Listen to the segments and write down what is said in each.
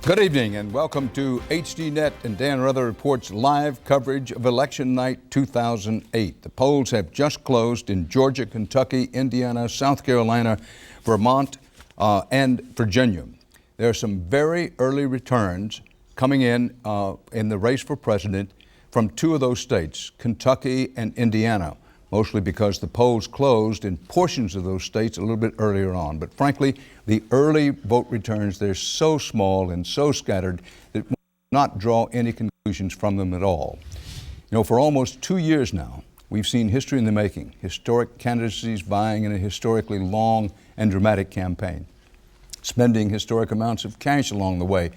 Good evening and welcome to HDNet and Dan Ruther Reports live coverage of election night 2008. The polls have just closed in Georgia, Kentucky, Indiana, South Carolina, Vermont, and Virginia. There are some very early returns coming in the race for president from two of those states, Kentucky and Indiana, mostly because the polls closed in portions of those states a little bit earlier on. But frankly, the early vote returns, they're so small and so scattered that we will not draw any conclusions from them at all. You know, for almost 2 years now, we've seen history in the making, historic candidacies vying in a historically long and dramatic campaign, spending historic amounts of cash along the way,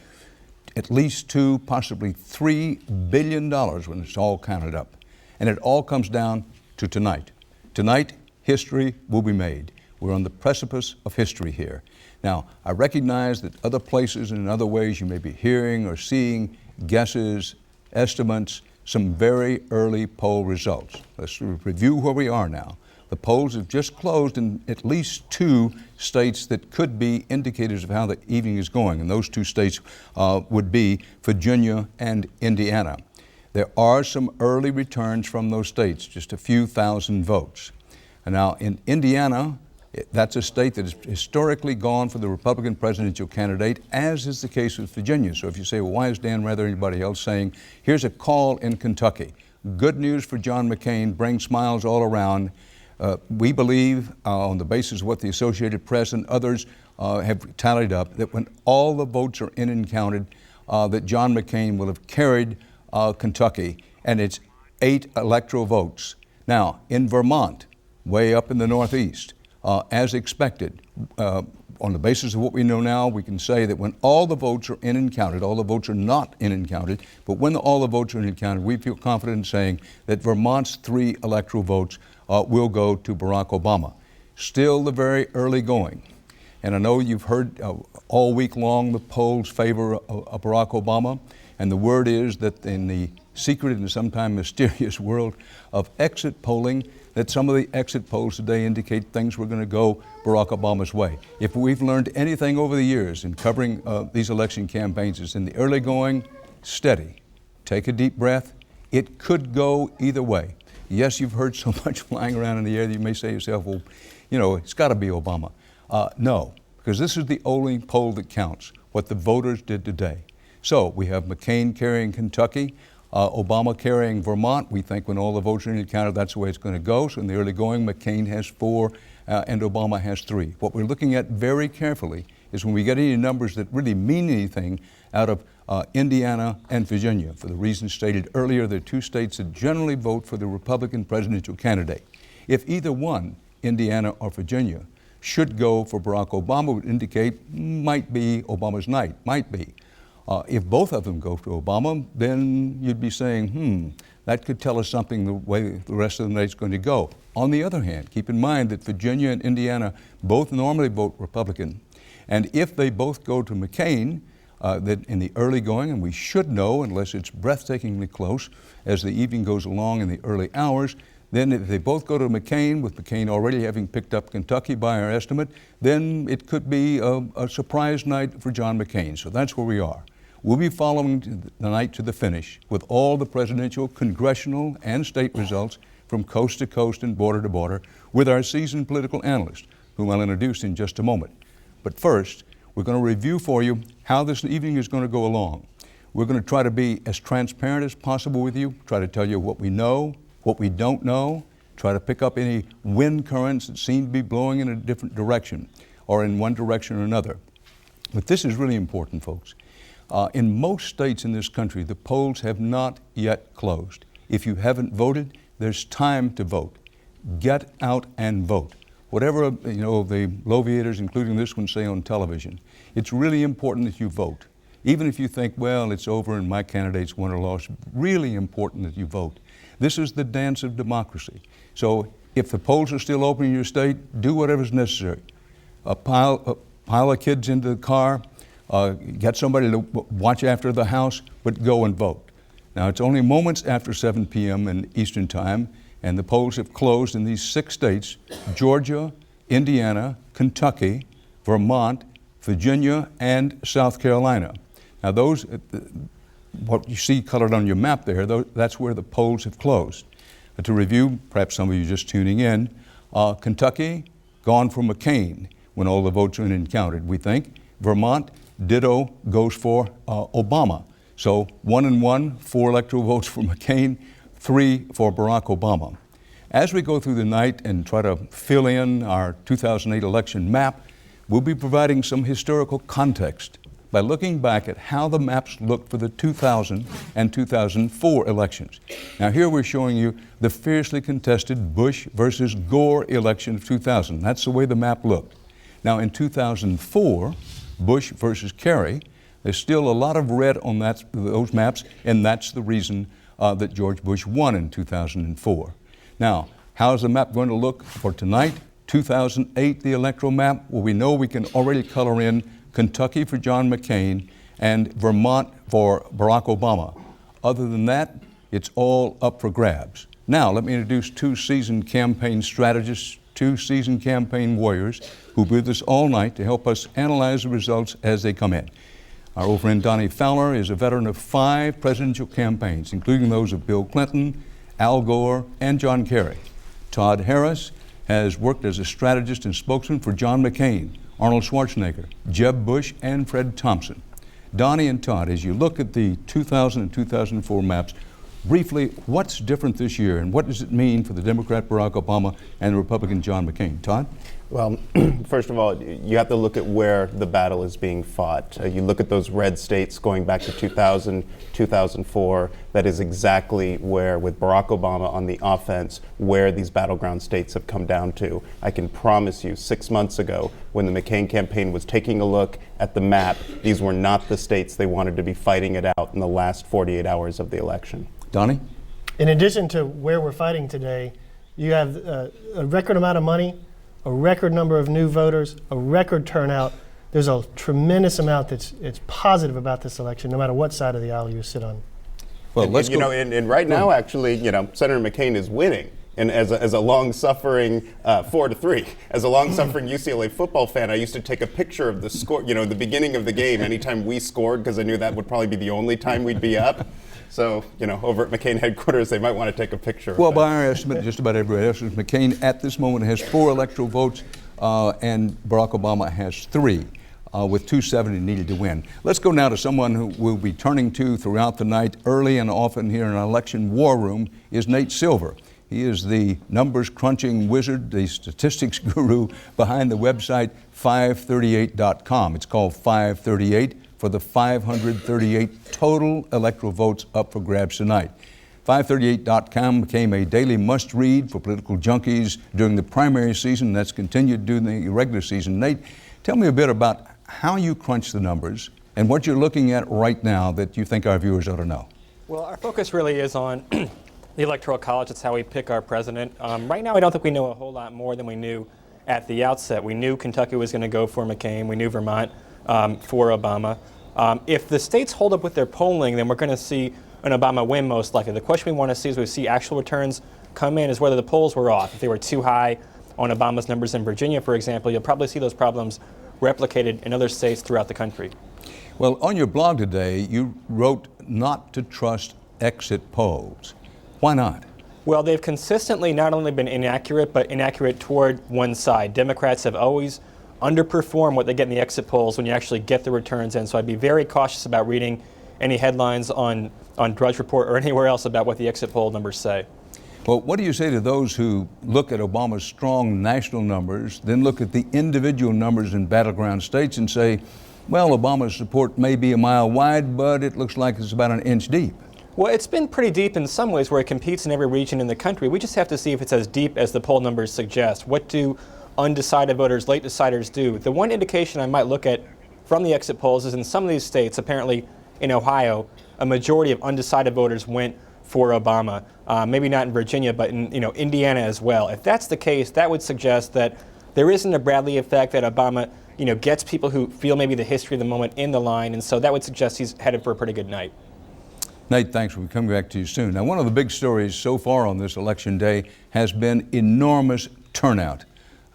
at least $2, possibly $3 billion when it's all counted up. And it all comes down to tonight. Tonight, history will be made. We're on the precipice of history here. Now, I recognize that other places and in other ways you may be hearing or seeing guesses, estimates, some very early poll results. Let's review where we are now. The polls have just closed in at least two states that could be indicators of how the evening is going, and those two states would be Virginia and Indiana. There are some early returns from those states, just a few thousand votes. And now in Indiana, that's a state that has historically gone for the Republican presidential candidate, as is the case with Virginia. So if you say, well, why is Dan Rather anybody else saying, here's a call in Kentucky. Good news for John McCain, bring smiles all around. We believe, on the basis of what the Associated Press and others have tallied up, that when all the votes are in and counted, that John McCain will have carried Kentucky, and it's 8 electoral votes. Now, in Vermont, way up in the Northeast, as expected, on the basis of what we know now, we can say that when all the votes are in and counted, all the votes are not in and counted, but when all the votes are in and counted, we feel confident in saying that Vermont's 3 electoral votes will go to Barack Obama. Still the very early going. And I know you've heard all week long the polls favor Barack Obama. And the word is that in the secret and sometimes mysterious world of exit polling, that some of the exit polls today indicate things were going to go Barack Obama's way. If we've learned anything over the years in covering these election campaigns, is in the early going, steady. Take a deep breath. It could go either way. Yes, you've heard so much flying around in the air that you may say to yourself, well, you know, it's got to be Obama. No, because this is the only poll that counts, what the voters did today. So we have McCain carrying Kentucky, Obama carrying Vermont. We think when all the votes are in and counted, that's the way it's going to go. So in the early going, McCain has 4 and Obama has 3. What we're looking at very carefully is when we get any numbers that really mean anything out of Indiana and Virginia. For the reasons stated earlier, they're 2 states that generally vote for the Republican presidential candidate. If either one, Indiana or Virginia, should go for Barack Obama, would indicate might be Obama's night, might be. If both of them go to Obama, then you'd be saying, that could tell us something the way the rest of the night's going to go. On the other hand, keep in mind that Virginia and Indiana both normally vote Republican. And if they both go to McCain, that in the early going, and we should know, unless it's breathtakingly close as the evening goes along in the early hours, then if they both go to McCain, with McCain already having picked up Kentucky by our estimate, then it could be a surprise night for John McCain. So that's where we are. We'll be following the night to the finish with all the presidential, congressional, and state results from coast to coast and border to border with our seasoned political analyst, whom I'll introduce in just a moment. But first, we're going to review for you how this evening is going to go along. We're going to try to be as transparent as possible with you, try to tell you what we know, what we don't know, try to pick up any wind currents that seem to be blowing in a different direction or in one direction or another. But this is really important, folks. In most states in this country, the polls have not yet closed. If you haven't voted, there's time to vote. Get out and vote. Whatever the bloviators, including this one, say on television, it's really important that you vote. Even if you think, well, it's over and my candidate's won or lost, really important that you vote. This is the dance of democracy. So if the polls are still open in your state, do whatever's necessary. Pile of kids into the car, get somebody to watch after the house, but go and vote. Now, it's only moments after 7 p.m. in Eastern Time, and the polls have closed in these 6 states, Georgia, Indiana, Kentucky, Vermont, Virginia, and South Carolina. Now those, what you see colored on your map there, that's where the polls have closed. To review, perhaps some of you just tuning in, Kentucky, gone for McCain when all the votes are in and counted, we think. Vermont, ditto, goes for Obama. So 1 and 1, 4 electoral votes for McCain, 3 for Barack Obama. As we go through the night and try to fill in our 2008 election map, we'll be providing some historical context by looking back at how the maps looked for the 2000 and 2004 elections. Now here we're showing you the fiercely contested Bush versus Gore election of 2000. That's the way the map looked. Now in 2004, Bush versus Kerry, there's still a lot of red on those maps, and that's the reason that George Bush won in 2004. Now, how's the map going to look for tonight? 2008, the electoral map. Well, we know we can already color in Kentucky for John McCain and Vermont for Barack Obama. Other than that, it's all up for grabs. Now, let me introduce 2 seasoned campaign strategists, 2 seasoned campaign warriors who'll be with us all night to help us analyze the results as they come in. Our old friend Donnie Fowler is a veteran of 5 presidential campaigns, including those of Bill Clinton, Al Gore, and John Kerry. Todd Harris has worked as a strategist and spokesman for John McCain, Arnold Schwarzenegger, Jeb Bush, and Fred Thompson. Donnie and Todd, as you look at the 2000 and 2004 maps, briefly, what's different this year, and what does it mean for the Democrat Barack Obama and the Republican John McCain? Todd? Well, first of all, you have to look at where the battle is being fought. You look at those red states going back to 2000, 2004. That is exactly where, with Barack Obama on the offense, where these battleground states have come down to. I can promise you, 6 months ago, when the McCain campaign was taking a look at the map, these were not the states they wanted to be fighting it out in the last 48 hours of the election. Donnie? In addition to where we're fighting today, you have a record amount of money, a record number of new voters, a record turnout. There's a tremendous amount that's positive about this election, no matter what side of the aisle you sit on. Well, let's go. And right now, actually, Senator McCain is winning. And as a long-suffering 4-3, as a long-suffering UCLA football fan, I used to take a picture of the score, the beginning of the game, anytime we scored, because I knew that would probably be the only time we'd be up. So, over at McCain headquarters, they might want to take a picture. Well, by our estimate, just about everybody else, McCain at this moment has 4 electoral votes, and Barack Obama has 3, with 270 needed to win. Let's go now to someone who we'll be turning to throughout the night, early and often here in our election war room, is Nate Silver. He is the numbers crunching wizard, the statistics guru behind the website 538.com. It's called 538 for the 538 total electoral votes up for grabs tonight. 538.com became a daily must-read for political junkies during the primary season. That's continued during the regular season. Nate, tell me a bit about how you crunch the numbers and what you're looking at right now that you think our viewers ought to know. Well, our focus really is on the Electoral College. That's how we pick our president. Right now, I don't think we know a whole lot more than we knew at the outset. We knew Kentucky was going to go for McCain. We knew Vermont for Obama. If the states hold up with their polling, then we're going to see an Obama win most likely. The question we want to see as we see actual returns come in is whether the polls were off. If they were too high on Obama's numbers in Virginia, for example, you'll probably see those problems replicated in other states throughout the country. Well, on your blog today, you wrote not to trust exit polls. Why not? Well, they've consistently not only been inaccurate, but inaccurate toward one side. Democrats have always underperformed what they get in the exit polls when you actually get the returns in. So I'd be very cautious about reading any headlines on Drudge Report or anywhere else about what the exit poll numbers say. Well, what do you say to those who look at Obama's strong national numbers, then look at the individual numbers in battleground states and say, well, Obama's support may be a mile wide, but it looks like it's about an inch deep? Well, it's been pretty deep in some ways where it competes in every region in the country. We just have to see if it's as deep as the poll numbers suggest. What do undecided voters, late deciders do? The one indication I might look at from the exit polls is in some of these states, apparently in Ohio, a majority of undecided voters went for Obama. Maybe not in Virginia, but in Indiana as well. If that's the case, that would suggest that there isn't a Bradley effect, that Obama gets people who feel maybe the history of the moment in the line, and so that would suggest he's headed for a pretty good night. Nate, thanks. We'll come back to you soon. Now, one of the big stories so far on this election day has been enormous turnout.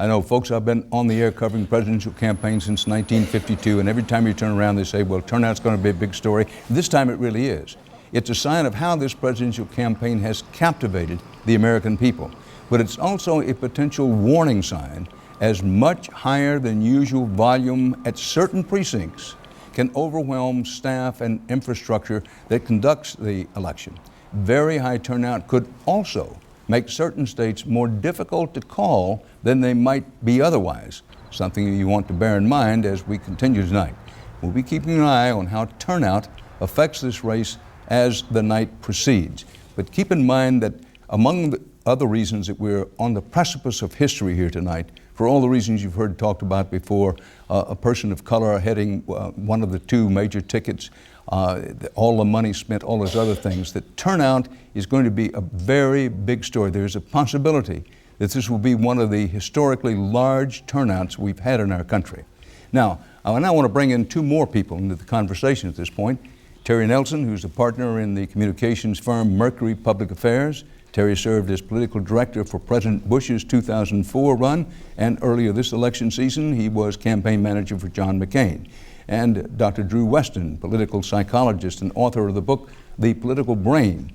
I know, folks, I've been on the air covering presidential campaigns since 1952, and every time you turn around, they say, well, turnout's going to be a big story. This time it really is. It's a sign of how this presidential campaign has captivated the American people. But it's also a potential warning sign, as much higher than usual volume at certain precincts can overwhelm staff and infrastructure that conducts the election. Very high turnout could also make certain states more difficult to call than they might be otherwise, something you want to bear in mind as we continue tonight. We'll be keeping an eye on how turnout affects this race as the night proceeds. But keep in mind that among the other reasons that we're on the precipice of history here tonight, for all the reasons you've heard talked about before, a person of color heading one of the two major tickets, all the money spent, all those other things, that turnout is going to be a very big story. There's a possibility that this will be one of the historically large turnouts we've had in our country. Now, I now want to bring in two more people into the conversation at this point. Terry Nelson, who's a partner in the communications firm Mercury Public Affairs. Terry served as political director for President Bush's 2004 run, and earlier this election season, he was campaign manager for John McCain. And Dr. Drew Weston, political psychologist and author of the book, The Political Brain,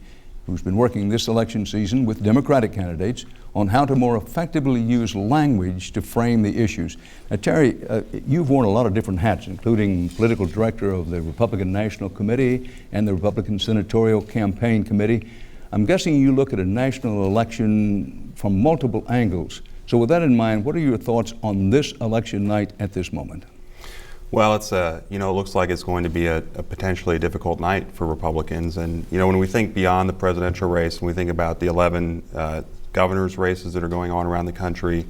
who's been working this election season with Democratic candidates on how to more effectively use language to frame the issues. Now, Terry, you've worn a lot of different hats, including political director of the Republican National Committee and the Republican Senatorial Campaign Committee. I'm guessing you look at a national election from multiple angles. So with that in mind, what are your thoughts on this election night at this moment? Well, it's it looks like it's going to be a potentially difficult night for Republicans. And, when we think beyond the presidential race, when we think about the 11 governor's races that are going on around the country,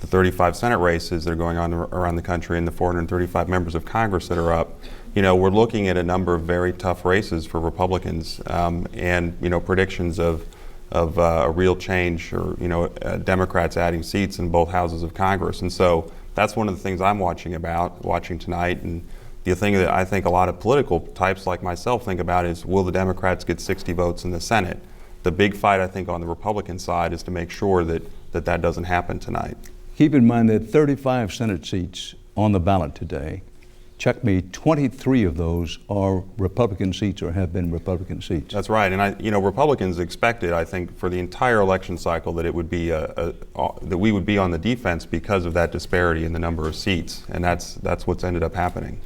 the 35 Senate races that are going on around the country, and the 435 members of Congress that are up, we're looking at a number of very tough races for Republicans, and predictions of a real change, or Democrats adding seats in both houses of Congress. And so that's one of the things I'm watching tonight. And the thing that I think a lot of political types like myself think about is, will the Democrats get 60 votes in the Senate? The big fight, I think, on the Republican side is to make sure that doesn't happen tonight. Keep in mind that 35 Senate seats on the ballot today. Check me, 23 of those are Republican seats or have been Republican seats. That's right, and Republicans expected, I think, for the entire election cycle that it would be that we would be on the defense because of that disparity in the number of seats, and that's what's ended up happening.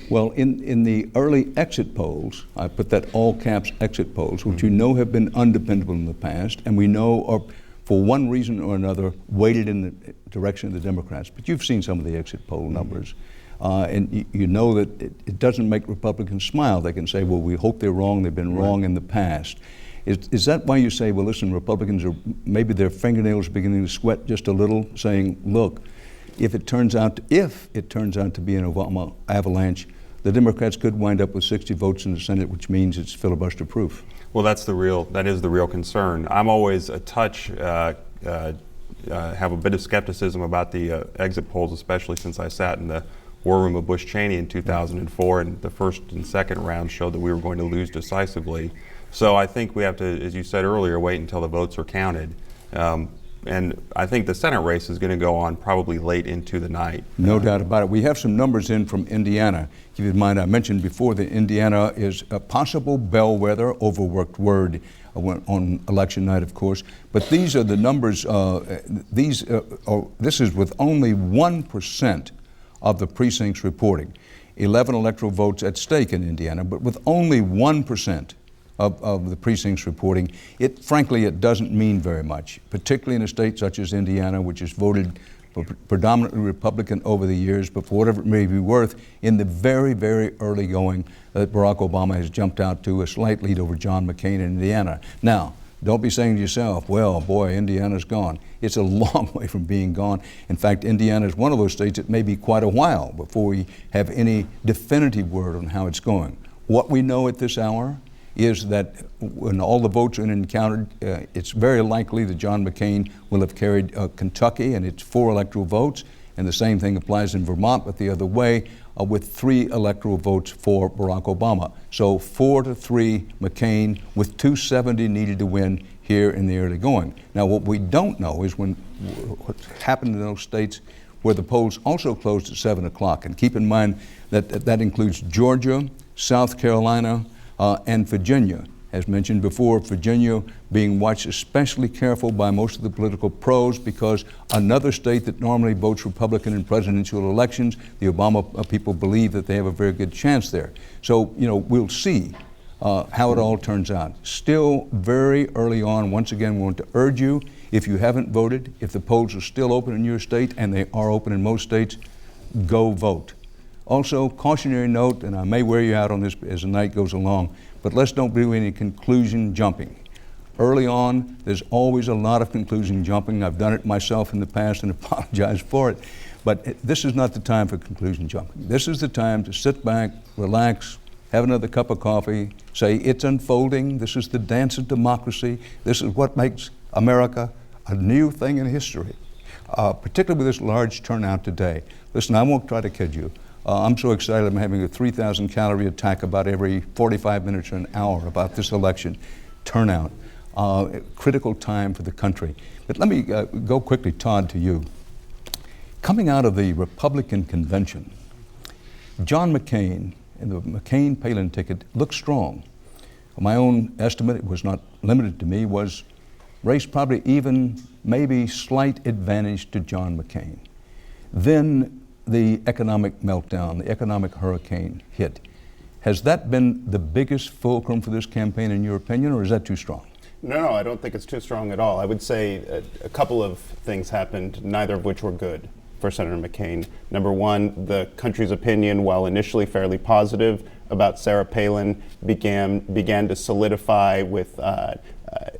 Well, in the early exit polls, I put that all caps exit polls, which have been undependable in the past, and we know are, for one reason or another, weighted in the direction of the Democrats. But you've seen some of the exit poll numbers. And you know that it doesn't make Republicans smile. They can say, well, we hope they're wrong. They've been wrong in the past. Is that why you say, well, listen, Republicans are, maybe their fingernails beginning to sweat just a little, saying, look, if it turns out to be an Obama avalanche, the Democrats could wind up with 60 votes in the Senate, which means it's filibuster proof. Well, that is the real concern. I'm always a touch, have a bit of skepticism about the exit polls, especially since I sat in the war room of Bush-Cheney in 2004, and the first and second round showed that we were going to lose decisively. So I think we have to, as you said earlier, wait until the votes are counted. And I think the Senate race is going to go on probably late into the night. No doubt about it. We have some numbers in from Indiana. Keep in mind, I mentioned before that Indiana is a possible bellwether, overworked word on election night, of course. But these are the numbers, this is with only 1% of the precincts reporting. 11 electoral votes at stake in Indiana, but with only 1% of the precincts reporting, frankly, it doesn't mean very much, particularly in a state such as Indiana, which has voted predominantly Republican over the years, but for whatever it may be worth, in the very, very early going, Barack Obama has jumped out to a slight lead over John McCain in Indiana. Now, don't be saying to yourself, well, boy, Indiana's gone. It's a long way from being gone. In fact, Indiana is one of those states that may be quite a while before we have any definitive word on how it's going. What we know at this hour is that when all the votes are counted, it's very likely that John McCain will have carried Kentucky and its 4 electoral votes, and the same thing applies in Vermont, but the other way, with 3 electoral votes for Barack Obama. So 4-3 McCain with 270 needed to win. here in the early going. Now, what we don't know is what happened in those states where the polls also closed at 7 o'clock. And keep in mind that includes Georgia, South Carolina, and Virginia. As mentioned before, Virginia being watched especially careful by most of the political pros because another state that normally votes Republican in presidential elections, the Obama people believe that they have a very good chance there. So, we'll see how it all turns out. Still very early on. Once again, we want to urge you, if you haven't voted, if the polls are still open in your state, and they are open in most states, go vote. Also, cautionary note, and I may wear you out on this as the night goes along, but let's don't do any conclusion jumping. Early on, there's always a lot of conclusion jumping. I've done it myself in the past and apologize for it. But this is not the time for conclusion jumping. This is the time to sit back, relax, have another cup of coffee, say it's unfolding. This is the dance of democracy. This is what makes America a new thing in history, particularly with this large turnout today. Listen, I won't try to kid you. I'm so excited. I'm having a 3,000 calorie attack about every 45 minutes or an hour about this election turnout. Critical time for the country. But let me go quickly, Todd, to you. Coming out of the Republican convention, John McCain and the McCain-Palin ticket looked strong. My own estimate, it was not limited to me, was race probably even, maybe slight advantage to John McCain. Then the economic meltdown, the economic hurricane hit. Has that been the biggest fulcrum for this campaign in your opinion, or is that too strong? No, I don't think it's too strong at all. I would say a couple of things happened, neither of which were good for Senator McCain. Number one, the country's opinion, while initially fairly positive about Sarah Palin, began to solidify with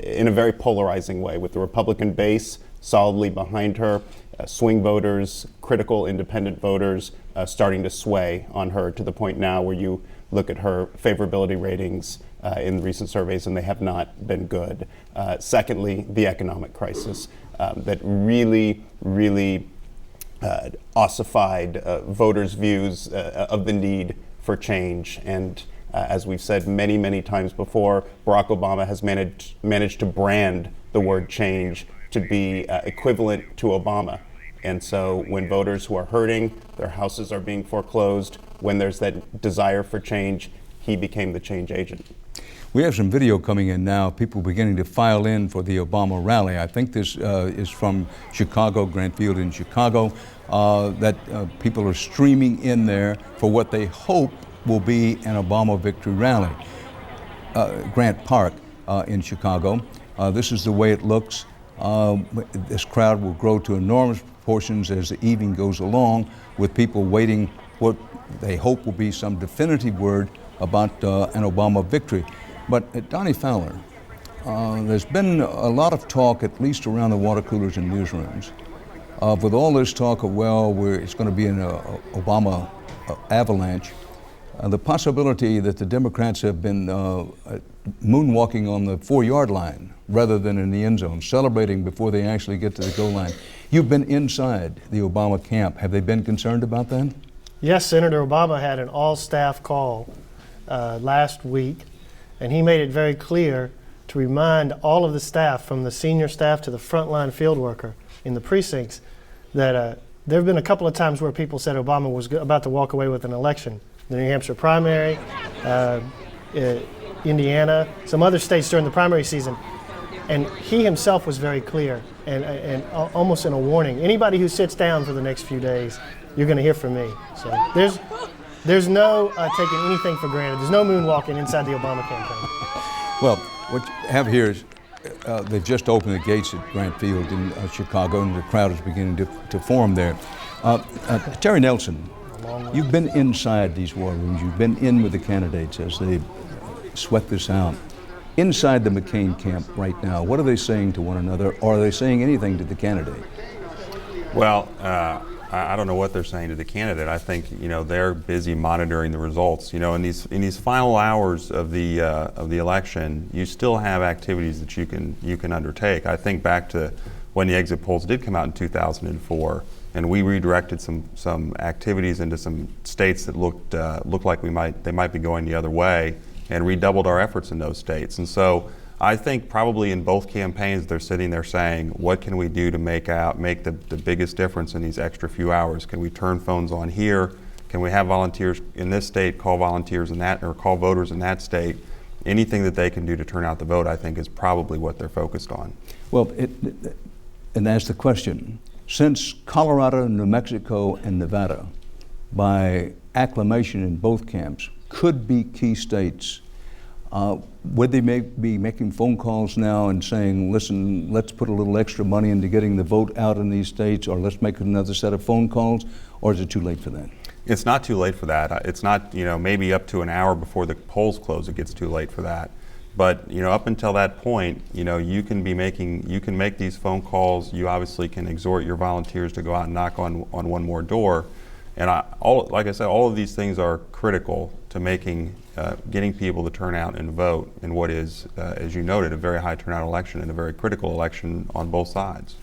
in a very polarizing way, with the Republican base solidly behind her, swing voters, critical independent voters starting to sway on her to the point now where you look at her favorability ratings in recent surveys and they have not been good. Secondly, the economic crisis that really ossified voters' views of the need for change. And as we've said many times before, Barack Obama has managed to brand the word change to be equivalent to Obama. And so when voters who are hurting, their houses are being foreclosed, when there's that desire for change, he became the change agent. We have some video coming in now, people beginning to file in for the Obama rally. I think this is from Chicago, Grant Field in Chicago, that people are streaming in there for what they hope will be an Obama victory rally. Grant Park in Chicago. This is the way it looks. This crowd will grow to enormous proportions as the evening goes along, with people waiting what they hope will be some definitive word about an Obama victory. But Donnie Fowler, there's been a lot of talk, at least around the water coolers and newsrooms, with all this talk of, it's going to be an Obama avalanche. The possibility that the Democrats have been moonwalking on the 4-yard line rather than in the end zone, celebrating before they actually get to the goal line. You've been inside the Obama camp. Have they been concerned about that? Yes, Senator Obama had an all-staff call last week, and he made it very clear to remind all of the staff, from the senior staff to the frontline field worker in the precincts, that there have been a couple of times where people said Obama was about to walk away with an election. The New Hampshire primary, Indiana, some other states during the primary season. And he himself was very clear and almost in a warning. Anybody who sits down for the next few days, you're going to hear from me. So there's no taking anything for granted. There's no moonwalking inside the Obama campaign. Well, what you have here is they've just opened the gates at Grant Field in Chicago, and the crowd is beginning to form there. Terry Nelson, you've been inside these war rooms. You've been in with the candidates as they sweat this out. Inside the McCain camp right now, what are they saying to one another, or are they saying anything to the candidate? Well, I don't know what they're saying to the candidate. I think they're busy monitoring the results. In these final hours of the election, you still have activities that you can undertake. I think back to when the exit polls did come out in 2004, and we redirected some activities into some states that looked like they might be going the other way, and redoubled our efforts in those states. And so I think probably in both campaigns they're sitting there saying, what can we do to make the biggest difference in these extra few hours? Can we turn phones on here? Can we have volunteers in this state call volunteers in that, or call voters in that state? Anything that they can do to turn out the vote, I think, is probably what they're focused on. Well, and that's the question. Since Colorado, New Mexico, and Nevada, by acclamation in both camps, could be key states, would they be making phone calls now and saying, listen, let's put a little extra money into getting the vote out in these states, or let's make another set of phone calls, or is it too late for that? It's not too late for that. It's not, maybe up to an hour before the polls close, it gets too late for that. But, up until that point, you can make these phone calls. You obviously can exhort your volunteers to go out and knock on one more door. And like I said, all of these things are critical to getting people to turn out and vote in what is, as you noted, a very high turnout election and a very critical election on both sides.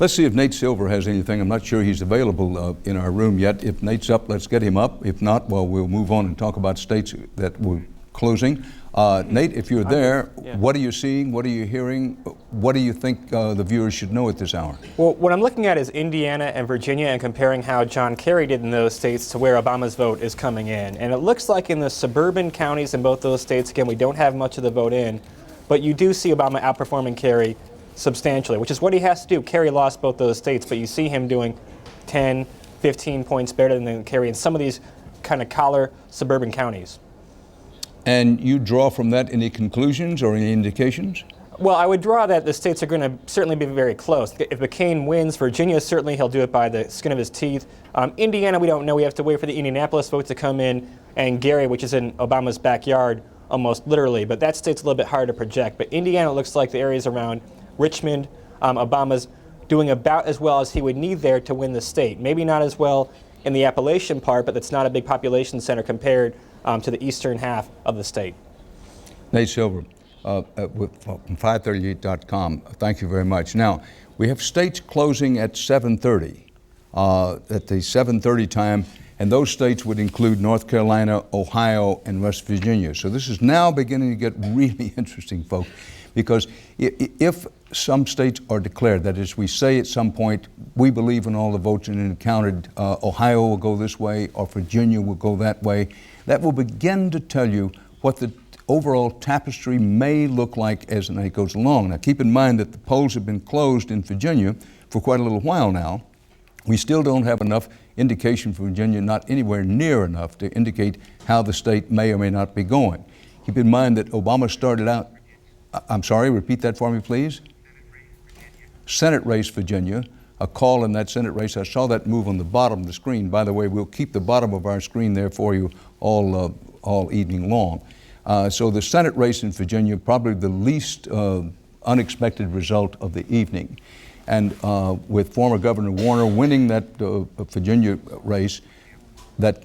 Let's see if Nate Silver has anything. I'm not sure he's available in our room yet. If Nate's up, let's get him up. If not, well, we'll move on and talk about states that we're closing. Nate, if you're there, yeah. What are you seeing? What are you hearing? What do you think the viewers should know at this hour? Well, what I'm looking at is Indiana and Virginia and comparing how John Kerry did in those states to where Obama's vote is coming in. And it looks like in the suburban counties in both those states, again, we don't have much of the vote in, but you do see Obama outperforming Kerry substantially, which is what he has to do. Kerry lost both those states, but you see him doing 10, 15 points better than Kerry in some of these kind of collar suburban counties. And you draw from that any conclusions or any indications? Well, I would draw that the states are going to certainly be very close. If McCain wins, Virginia, certainly he'll do it by the skin of his teeth. Indiana, we don't know. We have to wait for the Indianapolis vote to come in, and Gary, which is in Obama's backyard, almost literally. But that state's a little bit hard to project. But Indiana looks like the areas around Richmond, Obama's doing about as well as he would need there to win the state. Maybe not as well in the Appalachian part, but that's not a big population center compared to the eastern half of the state. Nate Silver from 538.com. Thank you very much. Now, we have states closing at 7:30, at the 7:30 time, and those states would include North Carolina, Ohio, and West Virginia. So this is now beginning to get really interesting, folks, because if some states are declared, that is, we say at some point, we believe in all the votes and counted, Ohio will go this way, or Virginia will go that way, that will begin to tell you what the overall tapestry may look like as the night goes along. Now, keep in mind that the polls have been closed in Virginia for quite a little while now. We still don't have enough indication for Virginia, not anywhere near enough to indicate how the state may or may not be going. Keep in mind that Obama started out, I'm sorry, repeat that for me, please. Senate race, Virginia, a call in that Senate race. I saw that move on the bottom of the screen. By the way, we'll keep the bottom of our screen there for you all evening long. So the Senate race in Virginia, probably the least unexpected result of the evening. And with former Governor Warner winning that Virginia race, that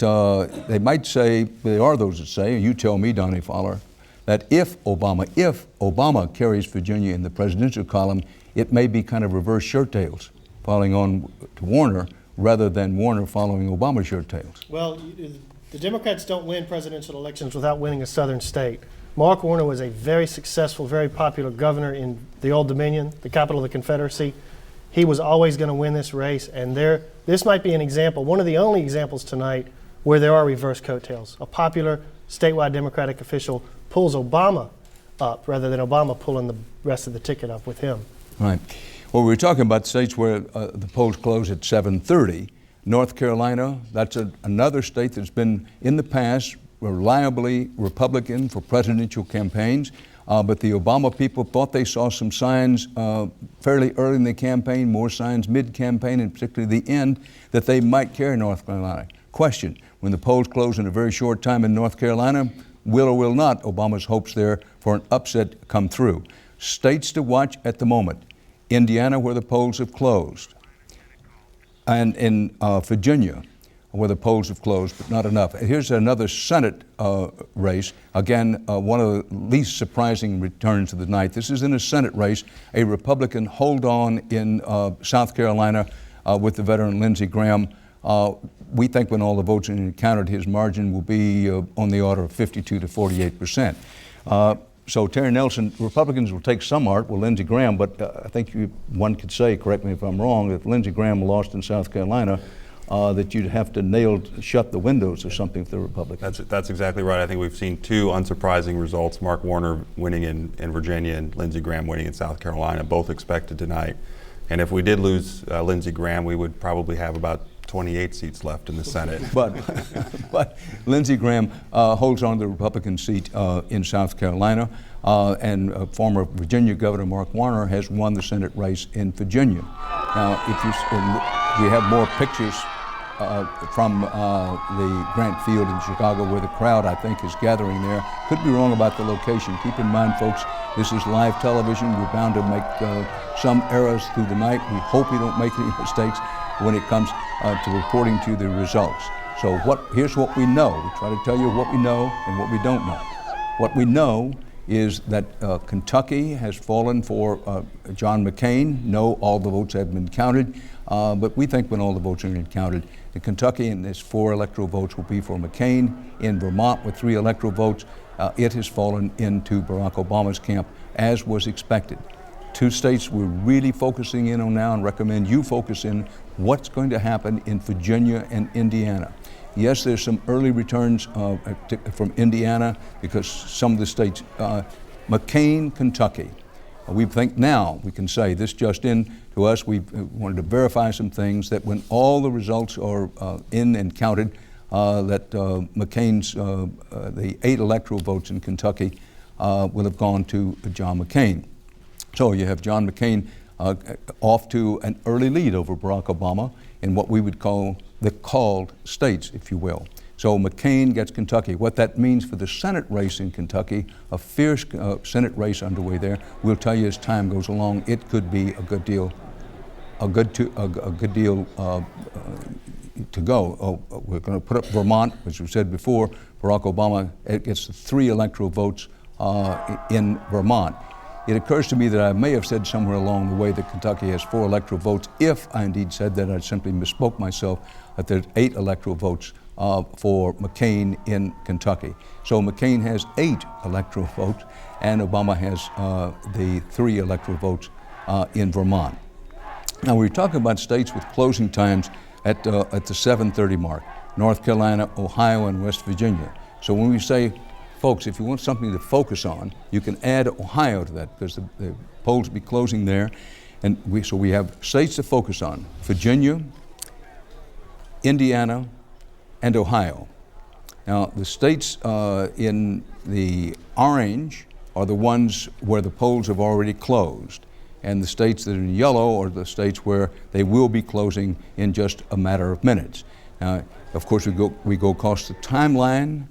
they might say, there are those that say, and you tell me, Donnie Fowler, that if Obama carries Virginia in the presidential column, it may be kind of reverse shirt tails, following on to Warner, rather than Warner following Obama's shirt tails. Well, the Democrats don't win presidential elections without winning a southern state. Mark Warner was a very successful, very popular governor in the Old Dominion, the capital of the Confederacy. He was always going to win this race, and this might be an example, one of the only examples tonight where there are reverse coattails. A popular statewide Democratic official pulls Obama up rather than Obama pulling the rest of the ticket up with him. Right. Well, we were talking about states where the polls close at 7:30. North Carolina, that's another state that's been in the past reliably Republican for presidential campaigns. But the Obama people thought they saw some signs fairly early in the campaign, more signs mid-campaign, and particularly the end, that they might carry North Carolina. Question, when the polls close in a very short time in North Carolina, will or will not Obama's hopes there for an upset come through? States to watch at the moment: Indiana, where the polls have closed, and in Virginia, where the polls have closed, but not enough. Here's another Senate race. Again, one of the least surprising returns of the night. This is in a Senate race. A Republican hold on in South Carolina with the veteran Lindsey Graham. We think when all the votes are counted, his margin will be on the order of 52 to 48%. So Terry Nelson, Republicans will take some art with Lindsey Graham, but I think one could say, correct me if I'm wrong, if Lindsey Graham lost in South Carolina, that you'd have to shut the windows or something for the Republicans. That's exactly right. I think we've seen two unsurprising results: Mark Warner winning in Virginia and Lindsey Graham winning in South Carolina, both expected tonight. And if we did lose Lindsey Graham, we would probably have about 28 seats left in the Senate. But Lindsey Graham holds on to the Republican seat in South Carolina, and former Virginia Governor Mark Warner has won the Senate race in Virginia. Now, we have more pictures from the Grant Field in Chicago, where the crowd, I think, is gathering there. Could be wrong about the location. Keep in mind, folks, this is live television. We're bound to make some errors through the night. We hope we don't make any mistakes when it comes to reporting to you the results. So here's what we know. We try to tell you what we know and what we don't know. What we know is that Kentucky has fallen for John McCain. No, all the votes have been counted, but we think when all the votes are counted, in Kentucky, and there's 4 electoral votes will be for McCain. In Vermont, with 3 electoral votes, it has fallen into Barack Obama's camp, as was expected. 2 states we're really focusing in on now, and recommend you focus in what's going to happen in Virginia and Indiana. Yes, there's some early returns from Indiana because some of the states, McCain, Kentucky. We think now we can say this just in to us. We wanted to verify some things that when all the results are in and counted, that McCain's, the 8 electoral votes in Kentucky will have gone to John McCain. So you have John McCain off to an early lead over Barack Obama in what we would call the called states, if you will. So McCain gets Kentucky. What that means for the Senate race in Kentucky, a fierce Senate race underway there. We'll tell you as time goes along, it could be a good deal to go. We're going to put up Vermont, as we said before. Barack Obama gets 3 electoral votes in Vermont. It occurs to me that I may have said somewhere along the way that Kentucky has 4 electoral votes. If I indeed said that, I simply misspoke myself, that there's 8 electoral votes for McCain in Kentucky. So McCain has 8 electoral votes, and Obama has the 3 electoral votes in Vermont. Now, we're talking about states with closing times at the 7:30 mark: North Carolina, Ohio, and West Virginia. So when we say, folks, if you want something to focus on, you can add Ohio to that, because the polls will be closing there. And so we have states to focus on: Virginia, Indiana, and Ohio. Now, the states in the orange are the ones where the polls have already closed, and the states that are in yellow are the states where they will be closing in just a matter of minutes. Of course, we go across the timeline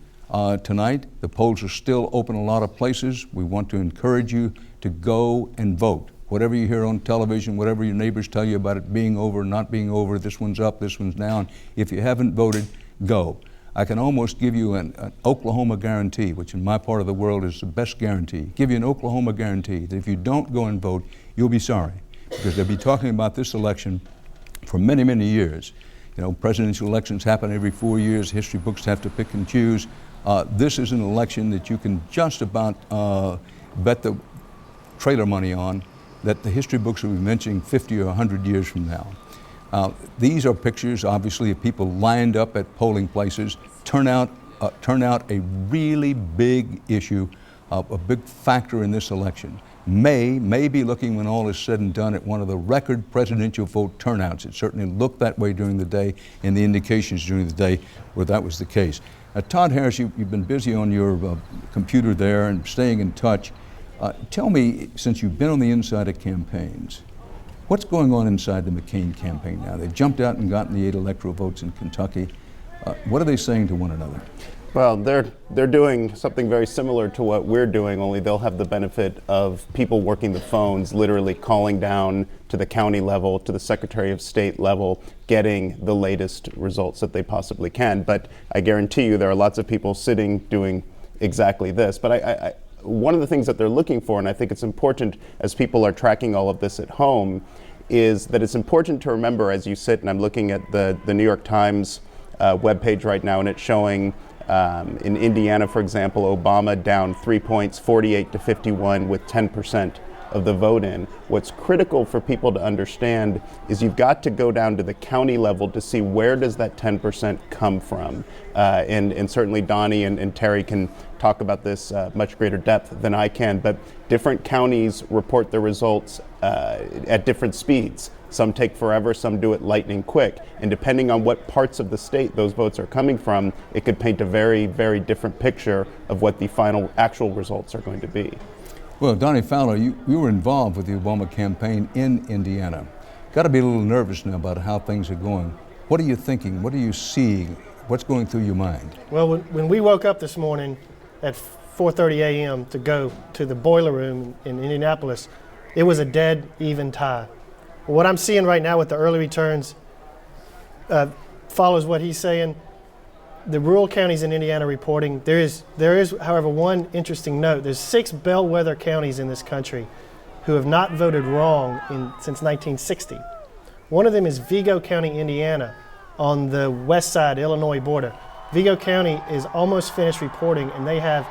tonight. The polls are still open in a lot of places. We want to encourage you to go and vote. Whatever you hear on television, whatever your neighbors tell you about it being over, not being over, this one's up, this one's down, if you haven't voted, go. I can almost give you an Oklahoma guarantee, which in my part of the world is the best guarantee. Give you an Oklahoma guarantee that if you don't go and vote, you'll be sorry, because they'll be talking about this election for many, many years. You know, presidential elections happen every 4 years. History books have to pick and choose. This is an election that you can just about bet the trailer money on that the history books will be mentioning 50 or 100 years from now. These are pictures, obviously, of people lined up at polling places. Turnout a really big issue, a big factor in this election. May be looking, when all is said and done, at one of the record presidential vote turnouts. It certainly looked that way during the day, and the indications during the day where that was the case. Todd Harris, you've been busy on your computer there and staying in touch. Tell me, since you've been on the inside of campaigns, what's going on inside the McCain campaign now? They jumped out and gotten the 8 electoral votes in Kentucky. What are they saying to one another? Well, they're doing something very similar to what we're doing, only they'll have the benefit of people working the phones, literally calling down to the county level, to the Secretary of State level, getting the latest results that they possibly can. But I guarantee you there are lots of people sitting doing exactly this. But one of the things that they're looking for, and I think it's important as people are tracking all of this at home, is that it's important to remember as you sit, and I'm looking at the New York Times webpage right now, and it's showing In Indiana, for example, Obama down 3 points, 48 to 51, with 10% of the vote in. What's critical for people to understand is you've got to go down to the county level to see where does that 10% come from. And certainly Donnie and Terry can talk about this much greater depth than I can, but different counties report the results at different speeds. Some take forever, some do it lightning quick. And depending on what parts of the state those votes are coming from, it could paint a very, very different picture of what the final actual results are going to be. Well, Donnie Fowler, you were involved with the Obama campaign in Indiana. Got to be a little nervous now about how things are going. What are you thinking? What are you seeing? What's going through your mind? Well, when we woke up this morning at 4:30 a.m. to go to the boiler room in Indianapolis, it was a dead even tie. What I'm seeing right now with the early returns follows what he's saying. The rural counties in Indiana reporting, there is, however, one interesting note. There's 6 bellwether counties in this country who have not voted wrong since 1960. One of them is Vigo County, Indiana, on the west side Illinois border. Vigo County is almost finished reporting, and they have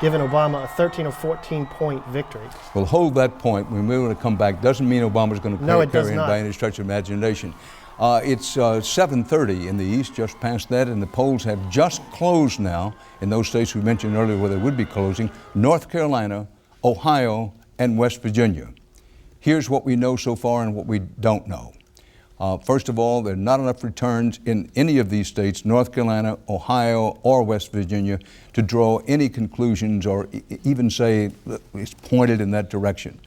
given Obama a 13 or 14 point victory. Well, hold that point. When we're going to come back, doesn't mean Obama's going to carry in by any stretch of imagination. It's 7:30 in the east, just past that, and the polls have just closed now in those states we mentioned earlier where they would be closing: North Carolina, Ohio, and West Virginia. Here's what we know so far and what we don't know. First of all, there are not enough returns in any of these states, North Carolina, Ohio, or West Virginia, to draw any conclusions or even say it's pointed in that direction.